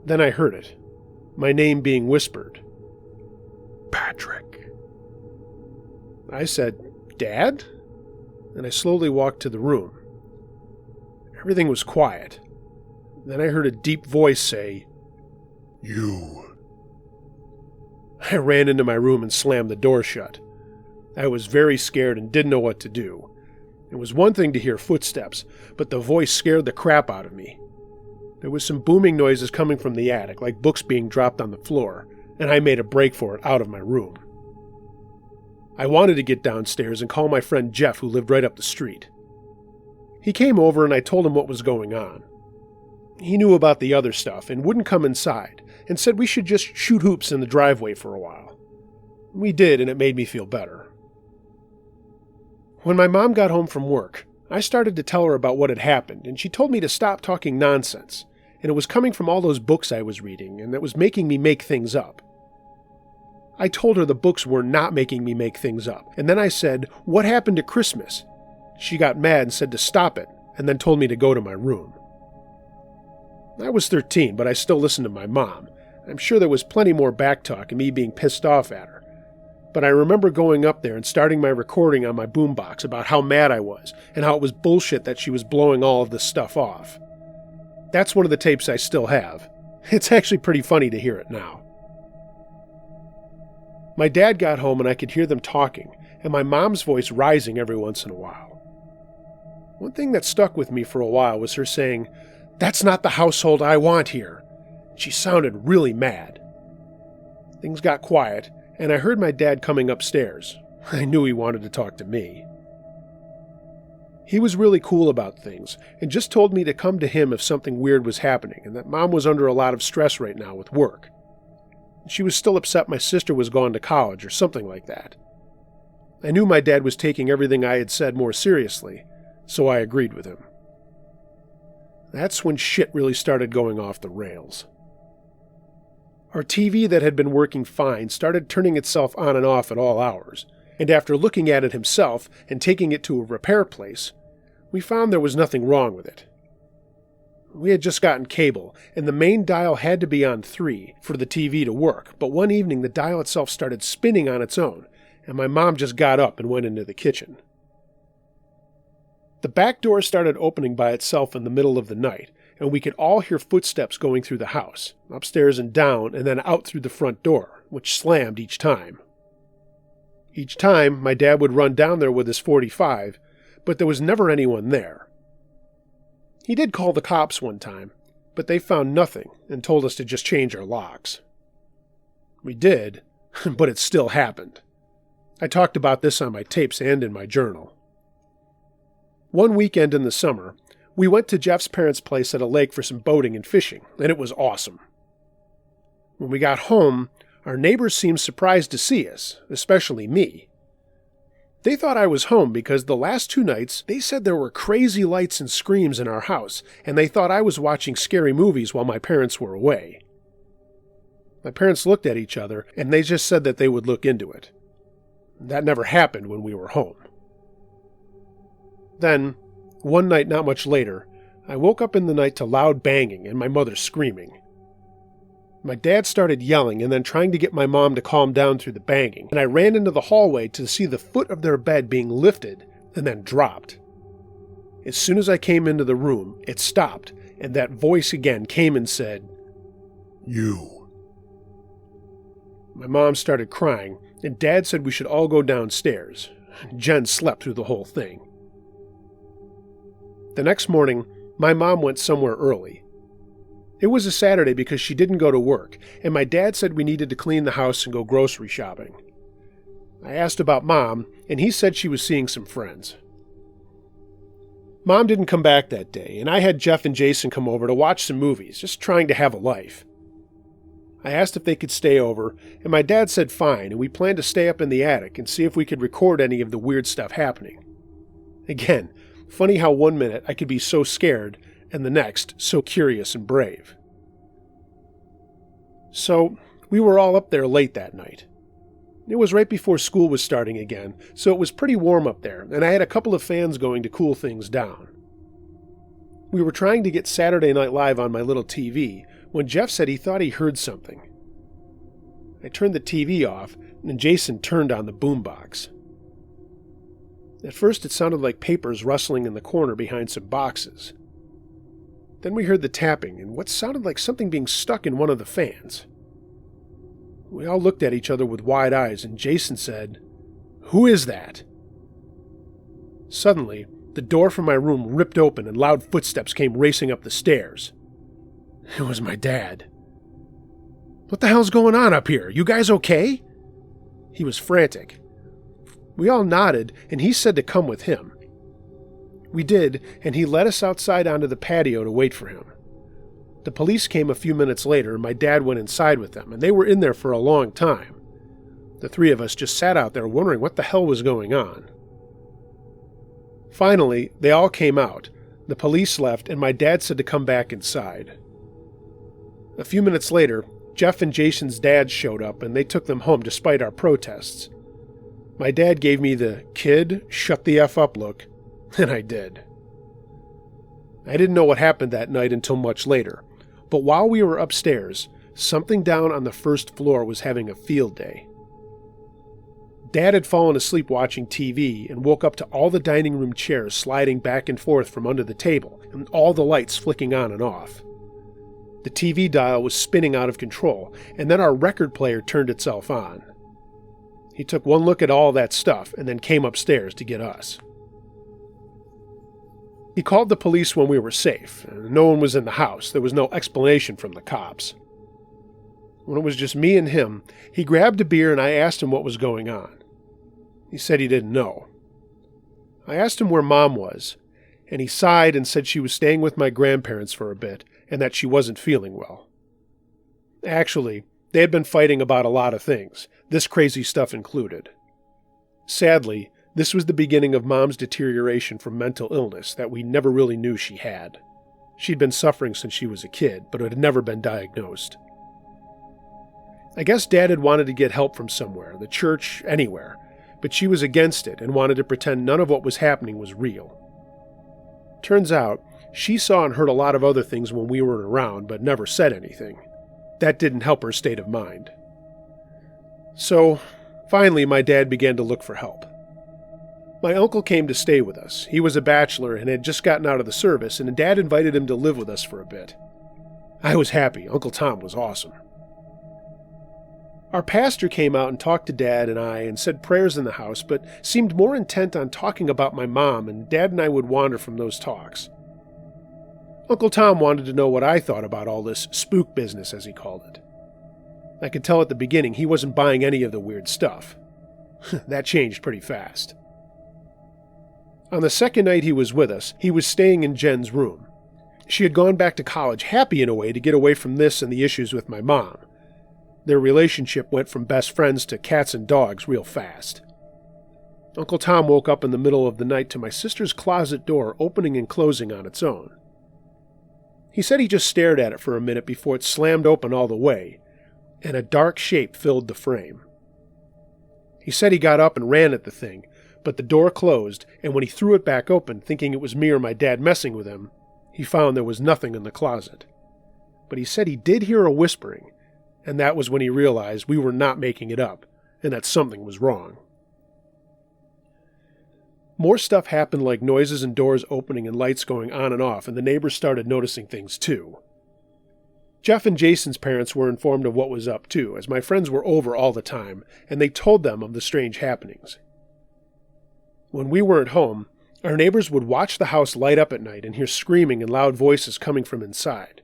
Then I heard it, my name being whispered. "Patrick." I said, "Dad?" And I slowly walked to the room. Everything was quiet. Then I heard a deep voice say, "You." I ran into my room and slammed the door shut. I was very scared and didn't know what to do. It was one thing to hear footsteps, but the voice scared the crap out of me. There was some booming noises coming from the attic, like books being dropped on the floor, and I made a break for it out of my room. I wanted to get downstairs and call my friend Jeff, who lived right up the street. He came over and I told him what was going on. He knew about the other stuff and wouldn't come inside, and said we should just shoot hoops in the driveway for a while. We did, and it made me feel better. When my mom got home from work, I started to tell her about what had happened, and she told me to stop talking nonsense, and it was coming from all those books I was reading, and that was making me make things up. I told her the books were not making me make things up, and then I said, "What happened to Christmas?" She got mad and said to stop it, and then told me to go to my room. I was 13, but I still listened to my mom. I'm sure there was plenty more backtalk and me being pissed off at her. But I remember going up there and starting my recording on my boombox about how mad I was and how it was bullshit that she was blowing all of this stuff off. That's one of the tapes I still have. It's actually pretty funny to hear it now. My dad got home and I could hear them talking, and my mom's voice rising every once in a while. One thing that stuck with me for a while was her saying, "That's not the household I want here." She sounded really mad. Things got quiet, and I heard my dad coming upstairs. I knew he wanted to talk to me. He was really cool about things, and just told me to come to him if something weird was happening, and that Mom was under a lot of stress right now with work. She was still upset my sister was gone to college or something like that. I knew my dad was taking everything I had said more seriously, so I agreed with him. That's when shit really started going off the rails. Our TV that had been working fine started turning itself on and off at all hours, and after looking at it himself and taking it to a repair place, we found there was nothing wrong with it. We had just gotten cable, and the main dial had to be on 3 for the TV to work, but one evening the dial itself started spinning on its own, and my mom just got up and went into the kitchen. The back door started opening by itself in the middle of the night, and we could all hear footsteps going through the house, upstairs and down, and then out through the front door, which slammed each time. Each time, my dad would run down there with his .45, but there was never anyone there. He did call the cops one time, but they found nothing and told us to just change our locks. We did, but it still happened. I talked about this on my tapes and in my journal. One weekend in the summer, we went to Jeff's parents' place at a lake for some boating and fishing, and it was awesome. When we got home, our neighbors seemed surprised to see us, especially me. They thought I was home because the last 2 nights they said there were crazy lights and screams in our house, and they thought I was watching scary movies while my parents were away. My parents looked at each other, and they just said that they would look into it. That never happened when we were home. Then, one night not much later, I woke up in the night to loud banging and my mother screaming. My dad started yelling and then trying to get my mom to calm down through the banging, and I ran into the hallway to see the foot of their bed being lifted and then dropped. As soon as I came into the room, it stopped, and that voice again came and said, "You." My mom started crying, and Dad said we should all go downstairs. Jen slept through the whole thing. The next morning, my mom went somewhere early. It was a Saturday because she didn't go to work, and my dad said we needed to clean the house and go grocery shopping. I asked about Mom, and he said she was seeing some friends. Mom didn't come back that day, and I had Jeff and Jason come over to watch some movies, just trying to have a life. I asked if they could stay over, and my dad said fine, and we planned to stay up in the attic and see if we could record any of the weird stuff happening. Again, funny how one minute I could be so scared, and the next so curious and brave. So, we were all up there late that night. It was right before school was starting again, so it was pretty warm up there, and I had a couple of fans going to cool things down. We were trying to get Saturday Night Live on my little TV when Jeff said he thought he heard something. I turned the TV off, and Jason turned on the boombox. At first it sounded like papers rustling in the corner behind some boxes. Then we heard the tapping and what sounded like something being stuck in one of the fans. We all looked at each other with wide eyes, and Jason said, "Who is that?" Suddenly, the door from my room ripped open and loud footsteps came racing up the stairs. It was my dad. "What the hell's going on up here? You guys okay?" He was frantic. We all nodded, and he said to come with him. We did, and he led us outside onto the patio to wait for him. The police came a few minutes later, and my dad went inside with them, and they were in there for a long time. The three of us just sat out there wondering what the hell was going on. Finally, they all came out. The police left, and my dad said to come back inside. A few minutes later, Jeff and Jason's dads showed up, and they took them home despite our protests. My dad gave me the "kid, shut the F up" look, and I did. I didn't know what happened that night until much later, but while we were upstairs, something down on the first floor was having a field day. Dad had fallen asleep watching TV and woke up to all the dining room chairs sliding back and forth from under the table and all the lights flicking on and off. The TV dial was spinning out of control, and then our record player turned itself on. He took one look at all that stuff and then came upstairs to get us. He called the police when we were safe. No one was in the house. There was no explanation from the cops. When it was just me and him, he grabbed a beer and I asked him what was going on. He said he didn't know. I asked him where Mom was, and he sighed and said she was staying with my grandparents for a bit and that she wasn't feeling well. Actually, they had been fighting about a lot of things, this crazy stuff included. Sadly, this was the beginning of Mom's deterioration from mental illness that we never really knew she had. She'd been suffering since she was a kid, but it had never been diagnosed. I guess Dad had wanted to get help from somewhere, the church, anywhere, but she was against it and wanted to pretend none of what was happening was real. Turns out, she saw and heard a lot of other things when we weren't around, but never said anything. That didn't help her state of mind. So, finally, my dad began to look for help. My uncle came to stay with us. He was a bachelor and had just gotten out of the service, and Dad invited him to live with us for a bit. I was happy. Uncle Tom was awesome. Our pastor came out and talked to Dad and I and said prayers in the house, but seemed more intent on talking about my mom, and Dad and I would wander from those talks. Uncle Tom wanted to know what I thought about all this spook business, as he called it. I could tell at the beginning he wasn't buying any of the weird stuff. That changed pretty fast. On the second night he was with us, he was staying in Jen's room. She had gone back to college, happy in a way to get away from this and the issues with my mom. Their relationship went from best friends to cats and dogs real fast. Uncle Tom woke up in the middle of the night to my sister's closet door opening and closing on its own. He said he just stared at it for a minute before it slammed open all the way, and a dark shape filled the frame. He said he got up and ran at the thing, but the door closed, and when he threw it back open, thinking it was me or my dad messing with him, he found there was nothing in the closet. But he said he did hear a whispering, and that was when he realized we were not making it up, and that something was wrong. More stuff happened, like noises and doors opening and lights going on and off, and the neighbors started noticing things too. Jeff and Jason's parents were informed of what was up too, as my friends were over all the time, and they told them of the strange happenings. When we weren't home, our neighbors would watch the house light up at night and hear screaming and loud voices coming from inside.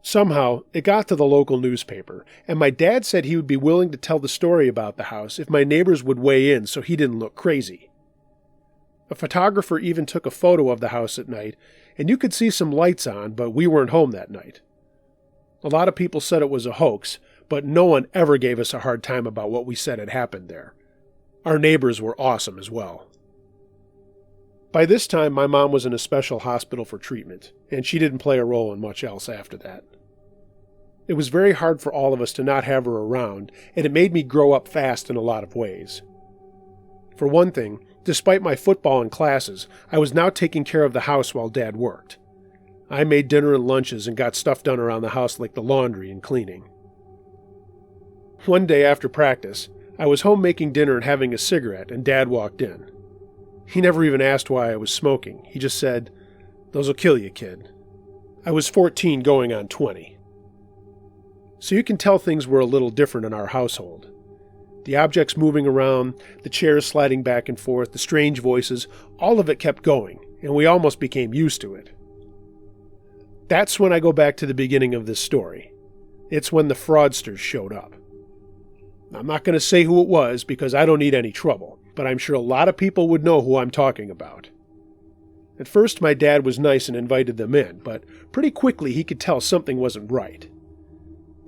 Somehow, it got to the local newspaper, and my dad said he would be willing to tell the story about the house if my neighbors would weigh in so he didn't look crazy. A photographer even took a photo of the house at night, and you could see some lights on, but we weren't home that night. A lot of people said it was a hoax, but no one ever gave us a hard time about what we said had happened there. Our neighbors were awesome as well. By this time, my mom was in a special hospital for treatment, and she didn't play a role in much else after that. It was very hard for all of us to not have her around, and it made me grow up fast in a lot of ways. For one thing, despite my football and classes, I was now taking care of the house while Dad worked. I made dinner and lunches and got stuff done around the house like the laundry and cleaning. One day after practice, I was home making dinner and having a cigarette, and Dad walked in. He never even asked why I was smoking. He just said, "Those'll kill you, kid." I was 14 going on 20. So you can tell things were a little different in our household. The objects moving around, the chairs sliding back and forth, the strange voices, all of it kept going, and we almost became used to it. That's when I go back to the beginning of this story. It's when the fraudsters showed up. I'm not going to say who it was because I don't need any trouble, but I'm sure a lot of people would know who I'm talking about. At first, my dad was nice and invited them in, but pretty quickly he could tell something wasn't right.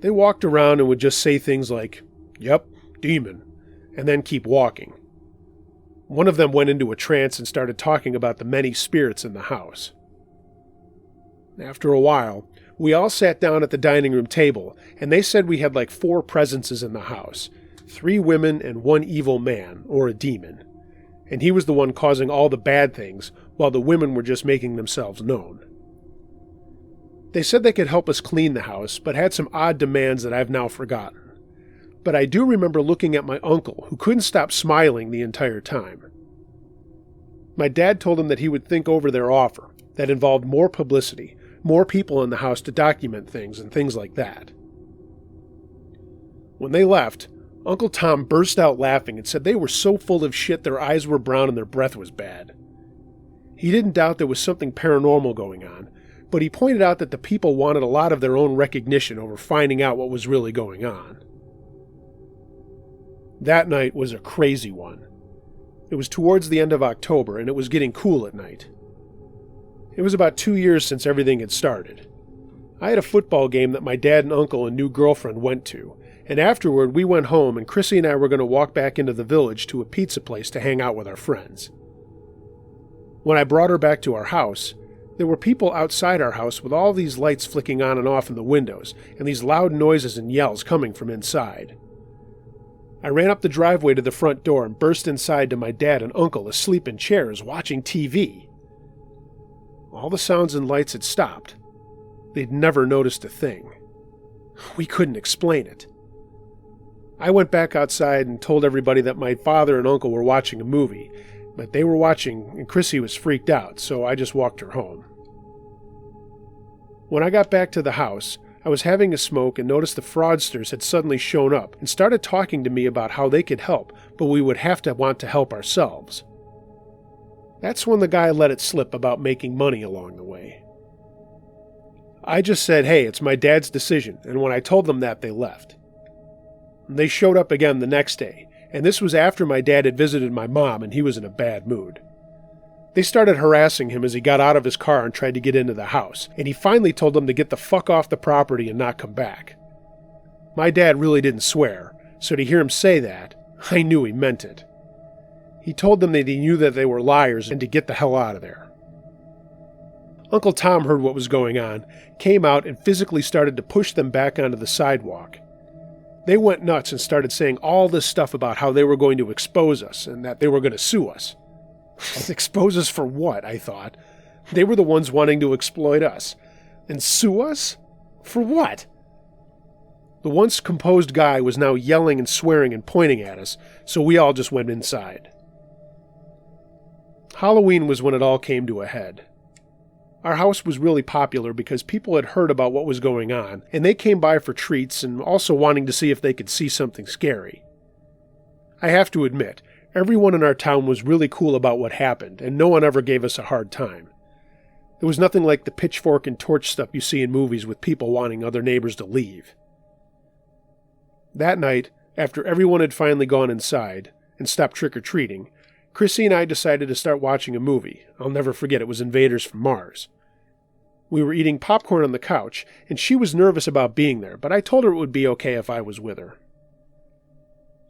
They walked around and would just say things like, "Yep, demon," and then keep walking. One of them went into a trance and started talking about the many spirits in the house. After a while, we all sat down at the dining room table, and they said we had like 4 presences in the house, 3 women and 1 evil man, or a demon. And he was the one causing all the bad things, while the women were just making themselves known. They said they could help us clean the house, but had some odd demands that I've now forgotten. But I do remember looking at my uncle, who couldn't stop smiling the entire time. My dad told him that he would think over their offer, that involved more publicity, more people in the house to document things and things like that. When they left, Uncle Tom burst out laughing and said they were so full of shit their eyes were brown and their breath was bad. He didn't doubt there was something paranormal going on, but he pointed out that the people wanted a lot of their own recognition over finding out what was really going on. That night was a crazy one. It was towards the end of October, and it was getting cool at night. It was about 2 years since everything had started. I had a football game that my dad and uncle and new girlfriend went to, and afterward we went home and Chrissy and I were going to walk back into the village to a pizza place to hang out with our friends. When I brought her back to our house, there were people outside our house with all these lights flicking on and off in the windows, and these loud noises and yells coming from inside. I ran up the driveway to the front door and burst inside to my dad and uncle asleep in chairs watching TV. All the sounds and lights had stopped. They'd never noticed a thing. We couldn't explain it. I went back outside and told everybody that my father and uncle were watching a movie, but they were watching and Chrissy was freaked out, so I just walked her home. When I got back to the house, I was having a smoke and noticed the fraudsters had suddenly shown up and started talking to me about how they could help, but we would have to want to help ourselves. That's when the guy let it slip about making money along the way. I just said, "Hey, it's my dad's decision," and when I told them that, they left. They showed up again the next day, and this was after my dad had visited my mom and he was in a bad mood. They started harassing him as he got out of his car and tried to get into the house, and he finally told them to get the fuck off the property and not come back. My dad really didn't swear, so to hear him say that, I knew he meant it. He told them that he knew that they were liars and to get the hell out of there. Uncle Tom heard what was going on, came out and physically started to push them back onto the sidewalk. They went nuts and started saying all this stuff about how they were going to expose us and that they were going to sue us. Expose us for what, I thought. They were the ones wanting to exploit us. And sue us? For what? The once composed guy was now yelling and swearing and pointing at us, so we all just went inside. Halloween was when it all came to a head. Our house was really popular because people had heard about what was going on, and they came by for treats and also wanting to see if they could see something scary. I have to admit, everyone in our town was really cool about what happened, and no one ever gave us a hard time. There was nothing like the pitchfork and torch stuff you see in movies with people wanting other neighbors to leave. That night, after everyone had finally gone inside and stopped trick-or-treating, Chrissy and I decided to start watching a movie. I'll never forget, it was Invaders from Mars. We were eating popcorn on the couch, and she was nervous about being there, but I told her it would be okay if I was with her.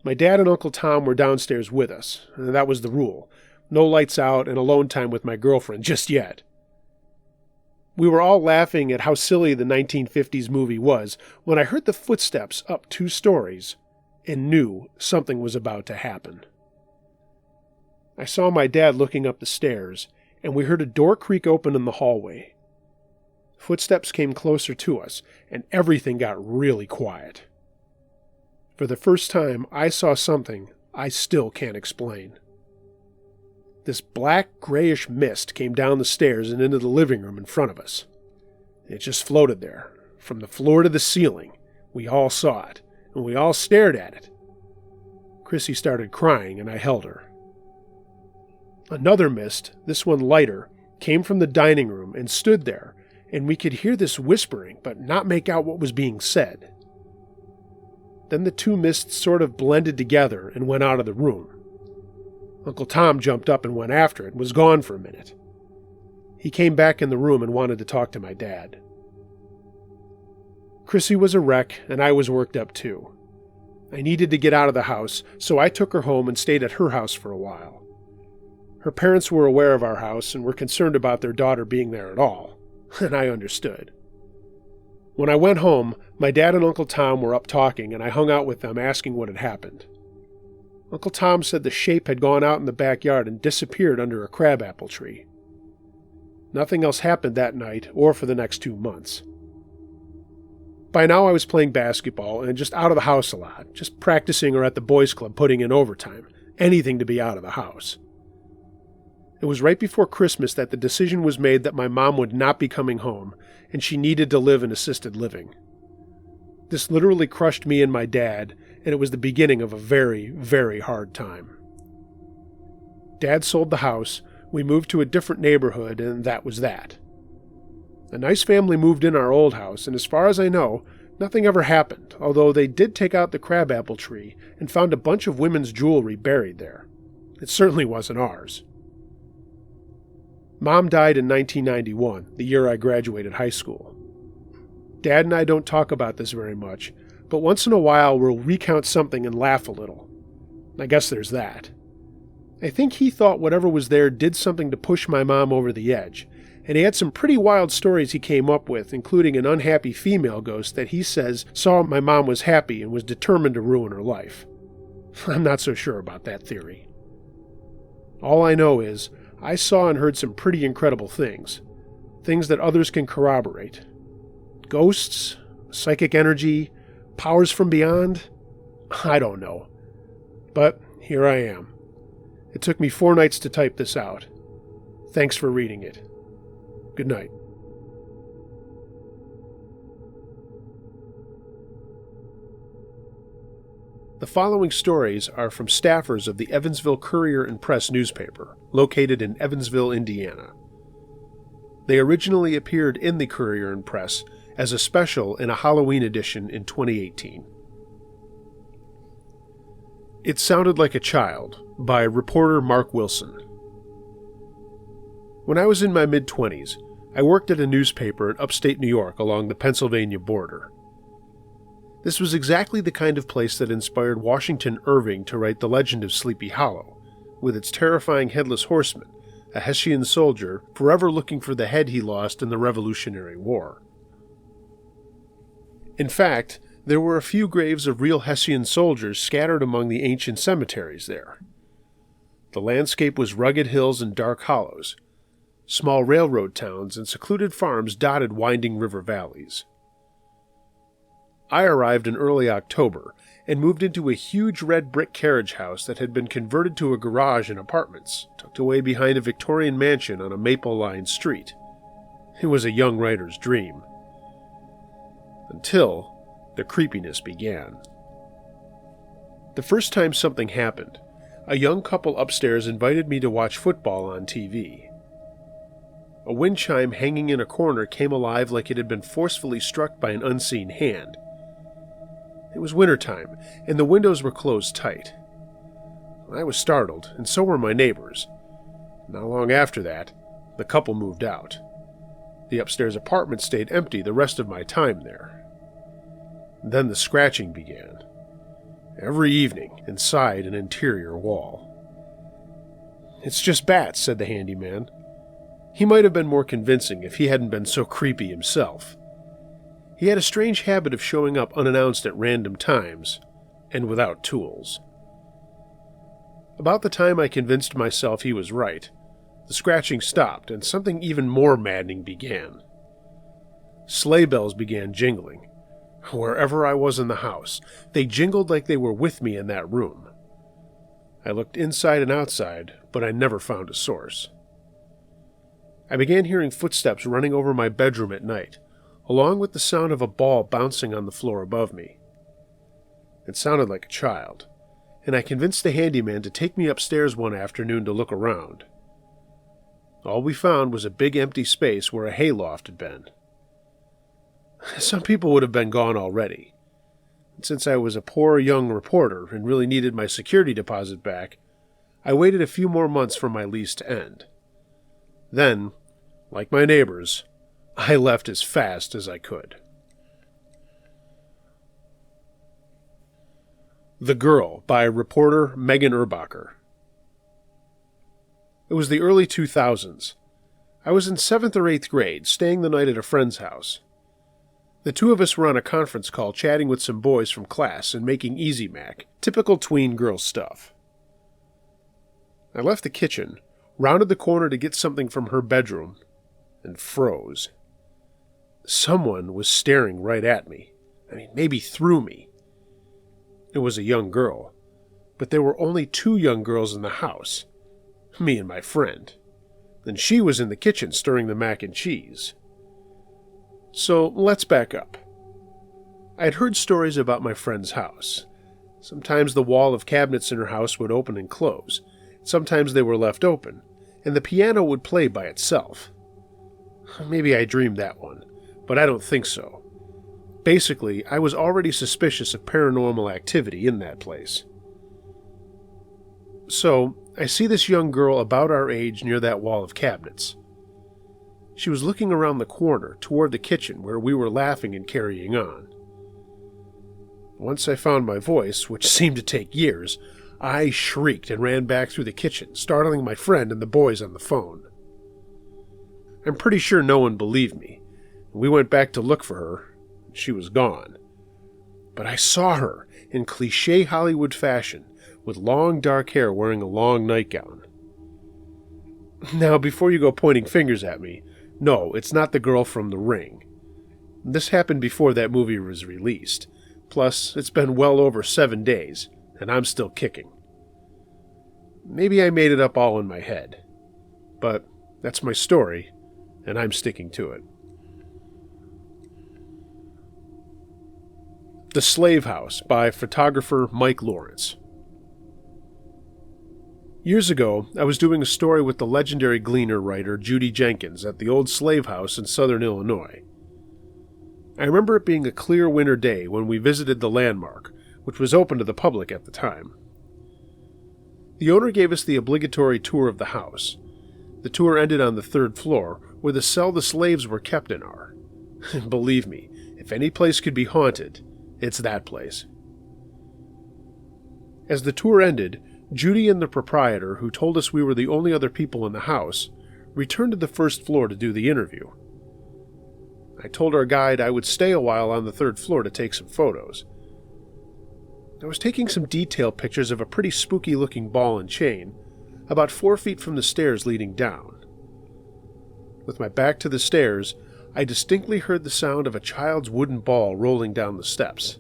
My dad and Uncle Tom were downstairs with us, and that was the rule. No lights out and alone time with my girlfriend just yet. We were all laughing at how silly the 1950s movie was when I heard the footsteps up 2 stories and knew something was about to happen. I saw my dad looking up the stairs, and we heard a door creak open in the hallway. Footsteps came closer to us, and everything got really quiet. For the first time, I saw something I still can't explain. This black, grayish mist came down the stairs and into the living room in front of us. It just floated there, from the floor to the ceiling. We all saw it, and we all stared at it. Chrissy started crying, and I held her. Another mist, this one lighter, came from the dining room and stood there, and we could hear this whispering, but not make out what was being said. Then the 2 mists sort of blended together and went out of the room. Uncle Tom jumped up and went after it and was gone for a minute. He came back in the room and wanted to talk to my dad. Chrissy was a wreck, and I was worked up too. I needed to get out of the house, so I took her home and stayed at her house for a while. Her parents were aware of our house and were concerned about their daughter being there at all, and I understood. When I went home, my dad and Uncle Tom were up talking, and I hung out with them asking what had happened. Uncle Tom said the shape had gone out in the backyard and disappeared under a crabapple tree. Nothing else happened that night or for the next 2 months. By now I was playing basketball and just out of the house a lot, just practicing or at the boys' club putting in overtime, anything to be out of the house. It was right before Christmas that the decision was made that my mom would not be coming home, and she needed to live in assisted living. This literally crushed me and my dad, and it was the beginning of a very, very hard time. Dad sold the house, we moved to a different neighborhood, and that was that. A nice family moved in our old house, and as far as I know, nothing ever happened, although they did take out the crabapple tree and found a bunch of women's jewelry buried there. It certainly wasn't ours. Mom died in 1991, the year I graduated high school. Dad and I don't talk about this very much, but once in a while we'll recount something and laugh a little. I guess there's that. I think he thought whatever was there did something to push my mom over the edge, and he had some pretty wild stories he came up with, including an unhappy female ghost that he says saw my mom was happy and was determined to ruin her life. I'm not so sure about that theory. All I know is I saw and heard some pretty incredible things. Things that others can corroborate. Ghosts? Psychic energy? Powers from beyond? I don't know. But here I am. It took me 4 nights to type this out. Thanks for reading it. Good night. The following stories are from staffers of the Evansville Courier and Press newspaper, located in Evansville, Indiana. They originally appeared in the Courier and Press as a special in a Halloween edition in 2018. It Sounded Like a Child by reporter Mark Wilson. When I was in my mid-20s, I worked at a newspaper in upstate New York along the Pennsylvania border. This was exactly the kind of place that inspired Washington Irving to write The Legend of Sleepy Hollow, with its terrifying headless horseman, a Hessian soldier forever looking for the head he lost in the Revolutionary War. In fact, there were a few graves of real Hessian soldiers scattered among the ancient cemeteries there. The landscape was rugged hills and dark hollows. Small railroad towns and secluded farms dotted winding river valleys. I arrived in early October and moved into a huge red brick carriage house that had been converted to a garage and apartments, tucked away behind a Victorian mansion on a maple-lined street. It was a young writer's dream. Until the creepiness began. The first time something happened, a young couple upstairs invited me to watch football on TV. A wind chime hanging in a corner came alive like it had been forcefully struck by an unseen hand. It was wintertime, and the windows were closed tight. I was startled, and so were my neighbors. Not long after that, the couple moved out. The upstairs apartment stayed empty the rest of my time there. Then the scratching began. Every evening, inside an interior wall. "It's just bats," said the handyman. He might have been more convincing if he hadn't been so creepy himself. He had a strange habit of showing up unannounced at random times, and without tools. About the time I convinced myself he was right, the scratching stopped and something even more maddening began. Sleigh bells began jingling. Wherever I was in the house, they jingled like they were with me in that room. I looked inside and outside, but I never found a source. I began hearing footsteps running over my bedroom at night, along with the sound of a ball bouncing on the floor above me. It sounded like a child, and I convinced the handyman to take me upstairs one afternoon to look around. All we found was a big empty space where a hayloft had been. Some people would have been gone already. And since I was a poor young reporter and really needed my security deposit back, I waited a few more months for my lease to end. Then, like my neighbors, I left as fast as I could. The Girl by reporter Megan Erbacher. It was the early 2000s. I was in 7th or 8th grade, staying the night at a friend's house. The two of us were on a conference call chatting with some boys from class and making Easy Mac, typical tween girl stuff. I left the kitchen, rounded the corner to get something from her bedroom, and froze. Someone was staring right at me. Maybe through me. It was a young girl, but there were only 2 young girls in the house, me and my friend. Then she was in the kitchen stirring the mac and cheese. So let's back up. I had heard stories about my friend's house. Sometimes the wall of cabinets in her house would open and close. Sometimes they were left open, and the piano would play by itself. Maybe I dreamed that one, but I don't think so. Basically, I was already suspicious of paranormal activity in that place. So, I see this young girl about our age near that wall of cabinets. She was looking around the corner toward the kitchen where we were laughing and carrying on. Once I found my voice, which seemed to take years, I shrieked and ran back through the kitchen, startling my friend and the boys on the phone. I'm pretty sure no one believed me. We went back to look for her. She was gone. But I saw her in cliché Hollywood fashion, with long dark hair wearing a long nightgown. Now, before you go pointing fingers at me, no, it's not the girl from The Ring. This happened before that movie was released. Plus, it's been well over 7 days, and I'm still kicking. Maybe I made it up all in my head. But that's my story, and I'm sticking to it. The Slave House by photographer Mike Lawrence. Years ago, I was doing a story with the legendary Gleaner writer Judy Jenkins at the old slave house in southern Illinois. I remember it being a clear winter day when we visited the landmark, which was open to the public at the time. The owner gave us the obligatory tour of the house. The tour ended on the 3rd floor, where the cell the slaves were kept in are. Believe me, if any place could be haunted, it's that place. As the tour ended, Judy and the proprietor, who told us we were the only other people in the house, returned to the 1st floor to do the interview. I told our guide I would stay a while on the 3rd floor to take some photos. I was taking some detail pictures of a pretty spooky-looking ball and chain, about 4 feet from the stairs leading down. With my back to the stairs, I distinctly heard the sound of a child's wooden ball rolling down the steps.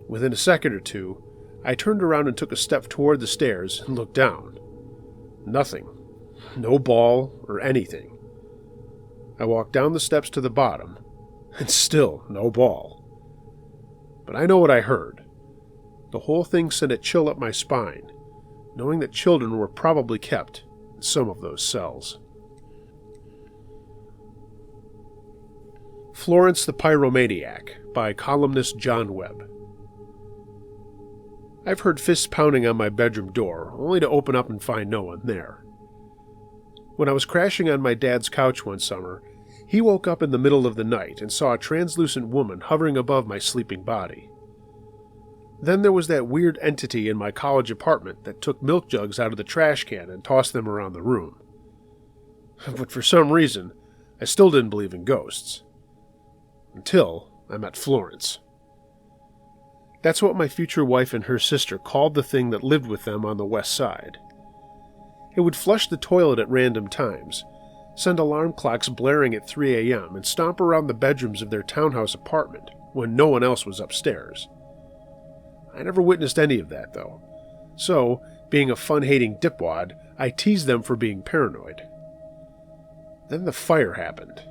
Within a second or two, I turned around and took a step toward the stairs and looked down. Nothing. No ball or anything. I walked down the steps to the bottom, and still no ball. But I know what I heard. The whole thing sent a chill up my spine, knowing that children were probably kept in some of those cells. Florence the Pyromaniac by columnist John Webb. I've heard fists pounding on my bedroom door, only to open up and find no one there. When I was crashing on my dad's couch one summer, he woke up in the middle of the night and saw a translucent woman hovering above my sleeping body. Then there was that weird entity in my college apartment that took milk jugs out of the trash can and tossed them around the room. But for some reason, I still didn't believe in ghosts. Until I met Florence. That's what my future wife and her sister called the thing that lived with them on the west side. It would flush the toilet at random times, send alarm clocks blaring at 3 a.m., and stomp around the bedrooms of their townhouse apartment when no one else was upstairs. I never witnessed any of that, though. So, being a fun-hating dipwad, I teased them for being paranoid. Then the fire happened.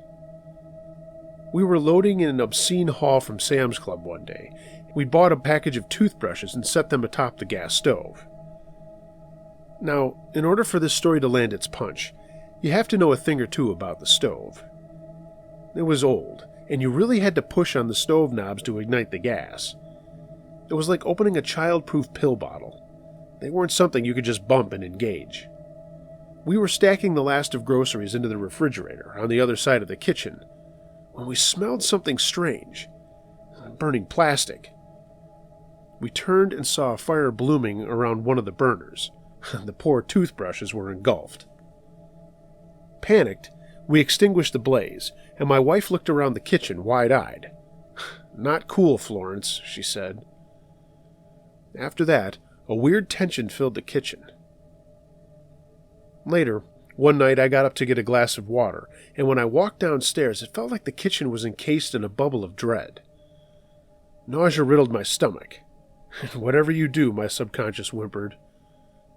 We were loading in an obscene haul from Sam's Club one day. We bought a package of toothbrushes and set them atop the gas stove. Now, in order for this story to land its punch, you have to know a thing or two about the stove. It was old, and you really had to push on the stove knobs to ignite the gas. It was like opening a child-proof pill bottle. They weren't something you could just bump and engage. We were stacking the last of groceries into the refrigerator on the other side of the kitchen when we smelled something strange, burning plastic. We turned and saw a fire blooming around one of the burners. The poor toothbrushes were engulfed. Panicked, we extinguished the blaze, and my wife looked around the kitchen wide-eyed. "Not cool, Florence," she said. After that, a weird tension filled the kitchen. Later, one night I got up to get a glass of water, and when I walked downstairs, it felt like the kitchen was encased in a bubble of dread. Nausea riddled my stomach. "Whatever you do," my subconscious whimpered,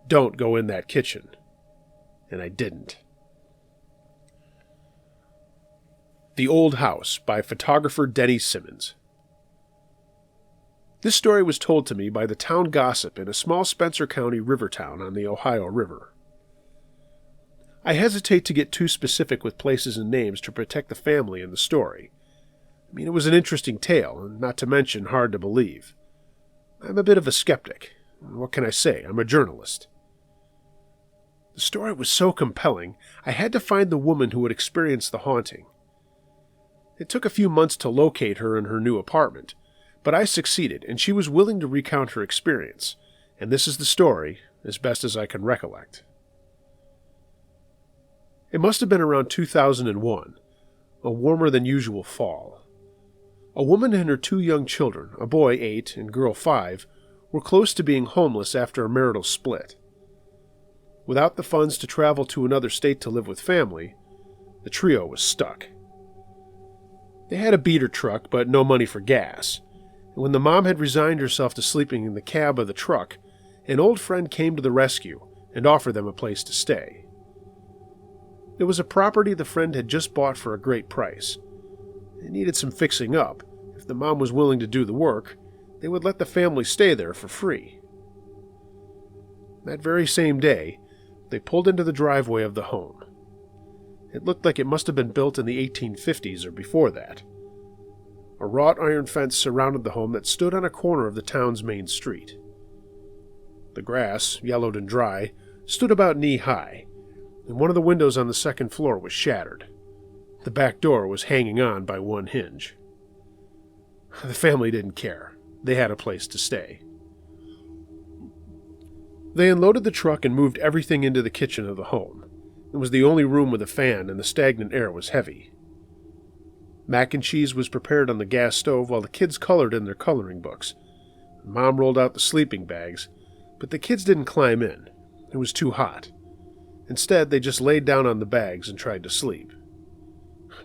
"don't go in that kitchen." And I didn't. The Old House by photographer Denny Simmons. This story was told to me by the town gossip in a small Spencer County river town on the Ohio River. I hesitate to get too specific with places and names to protect the family in the story. I mean, it was an interesting tale, and not to mention hard to believe. I'm a bit of a skeptic. What can I say? I'm a journalist. The story was so compelling, I had to find the woman who had experienced the haunting. It took a few months to locate her in her new apartment, but I succeeded, and she was willing to recount her experience, and this is the story, as best as I can recollect. It must have been around 2001, a warmer than usual fall. A woman and her 2 young children, a boy 8 and girl 5, were close to being homeless after a marital split. Without the funds to travel to another state to live with family, the trio was stuck. They had a beater truck, but no money for gas, and when the mom had resigned herself to sleeping in the cab of the truck, an old friend came to the rescue and offered them a place to stay. It was a property the friend had just bought for a great price. It needed some fixing up. If the mom was willing to do the work, they would let the family stay there for free. That very same day, they pulled into the driveway of the home. It looked like it must have been built in the 1850s or before that. A wrought iron fence surrounded the home that stood on a corner of the town's main street. The grass, yellowed and dry, stood about knee-high, and one of the windows on the second floor was shattered. The back door was hanging on by one hinge. The family didn't care. They had a place to stay. They unloaded the truck and moved everything into the kitchen of the home. It was the only room with a fan, and the stagnant air was heavy. Mac and cheese was prepared on the gas stove while the kids colored in their coloring books. Mom rolled out the sleeping bags, but the kids didn't climb in. It was too hot. Instead, they just laid down on the bags and tried to sleep.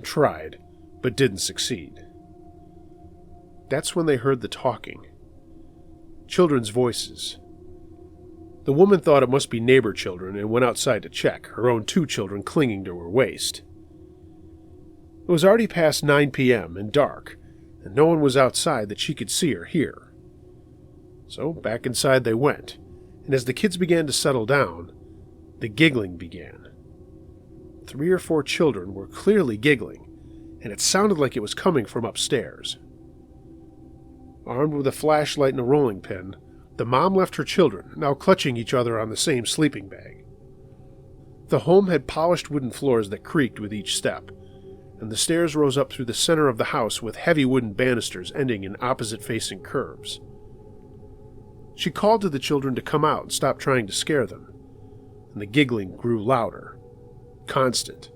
Tried, but didn't succeed. That's when they heard the talking. Children's voices. The woman thought it must be neighbor children and went outside to check, her own 2 children clinging to her waist. It was already past 9 p.m. and dark, and no one was outside that she could see or hear. So back inside they went, and as the kids began to settle down, the giggling began. 3 or 4 children were clearly giggling, and it sounded like it was coming from upstairs. Armed with a flashlight and a rolling pin, the mom left her children, now clutching each other on the same sleeping bag. The home had polished wooden floors that creaked with each step, and the stairs rose up through the center of the house with heavy wooden banisters ending in opposite-facing curves. She called to the children to come out and stop trying to scare them, and the giggling grew louder, constant.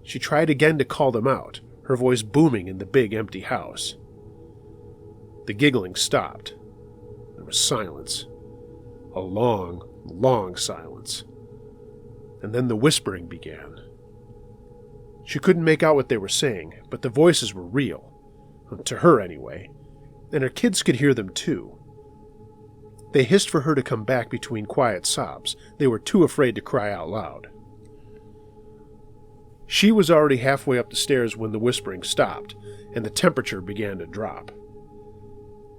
She tried again to call them out, her voice booming in the big empty house. The giggling stopped. There was silence. A long, long silence. And then the whispering began. She couldn't make out what they were saying, but the voices were real. To her, anyway. And her kids could hear them, too. They hissed for her to come back between quiet sobs. They were too afraid to cry out loud. She was already halfway up the stairs when the whispering stopped, and the temperature began to drop.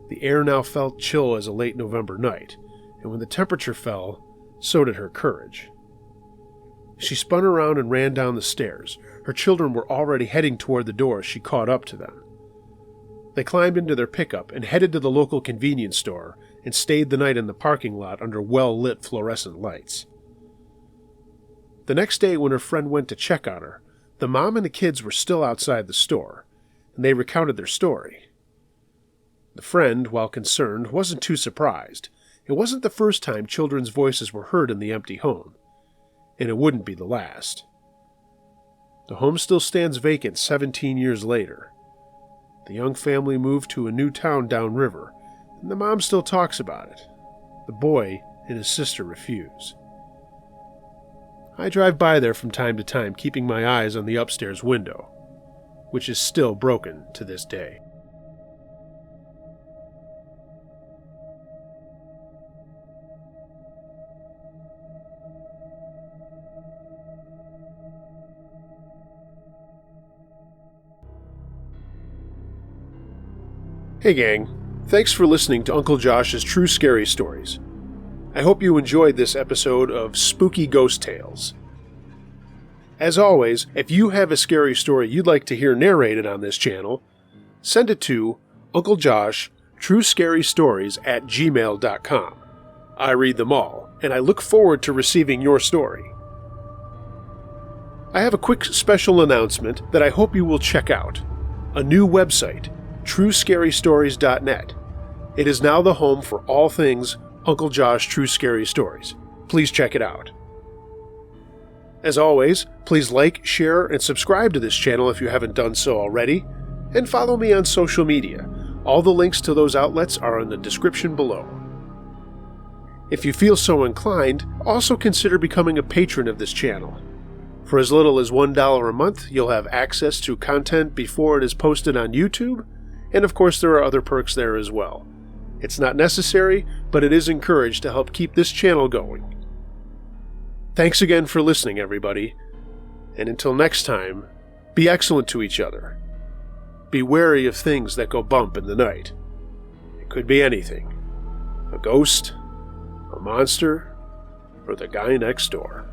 The air now felt chill as a late November night, and when the temperature fell, so did her courage. She spun around and ran down the stairs. Her children were already heading toward the door as she caught up to them. They climbed into their pickup and headed to the local convenience store and stayed the night in the parking lot under well-lit fluorescent lights. The next day when her friend went to check on her, the mom and the kids were still outside the store, and they recounted their story. The friend, while concerned, wasn't too surprised. It wasn't the first time children's voices were heard in the empty home, and it wouldn't be the last. The home still stands vacant 17 years later. The young family moved to a new town downriver, and the mom still talks about it. The boy and his sister refuse. I drive by there from time to time, keeping my eyes on the upstairs window, which is still broken to this day. Hey gang, thanks for listening to Uncle Josh's True Scary Stories. I hope you enjoyed this episode of Spooky Ghost Tales. As always, if you have a scary story you'd like to hear narrated on this channel, send it to unclejoshtruescarystories@gmail.com. I read them all, and I look forward to receiving your story. I have a quick special announcement that I hope you will check out. A new website, truescarystories.net. It is now the home for all things Uncle Josh True Scary Stories. Please check it out. As always, please like, share, and subscribe to this channel if you haven't done so already, and follow me on social media. All the links to those outlets are in the description below. If you feel so inclined, also consider becoming a patron of this channel. For as little as $1 a month, you'll have access to content before it is posted on YouTube, and of course there are other perks there as well. It's not necessary, but it is encouraged to help keep this channel going. Thanks again for listening, everybody, and until next time, be excellent to each other. Be wary of things that go bump in the night. It could be anything. A ghost, a monster, or the guy next door.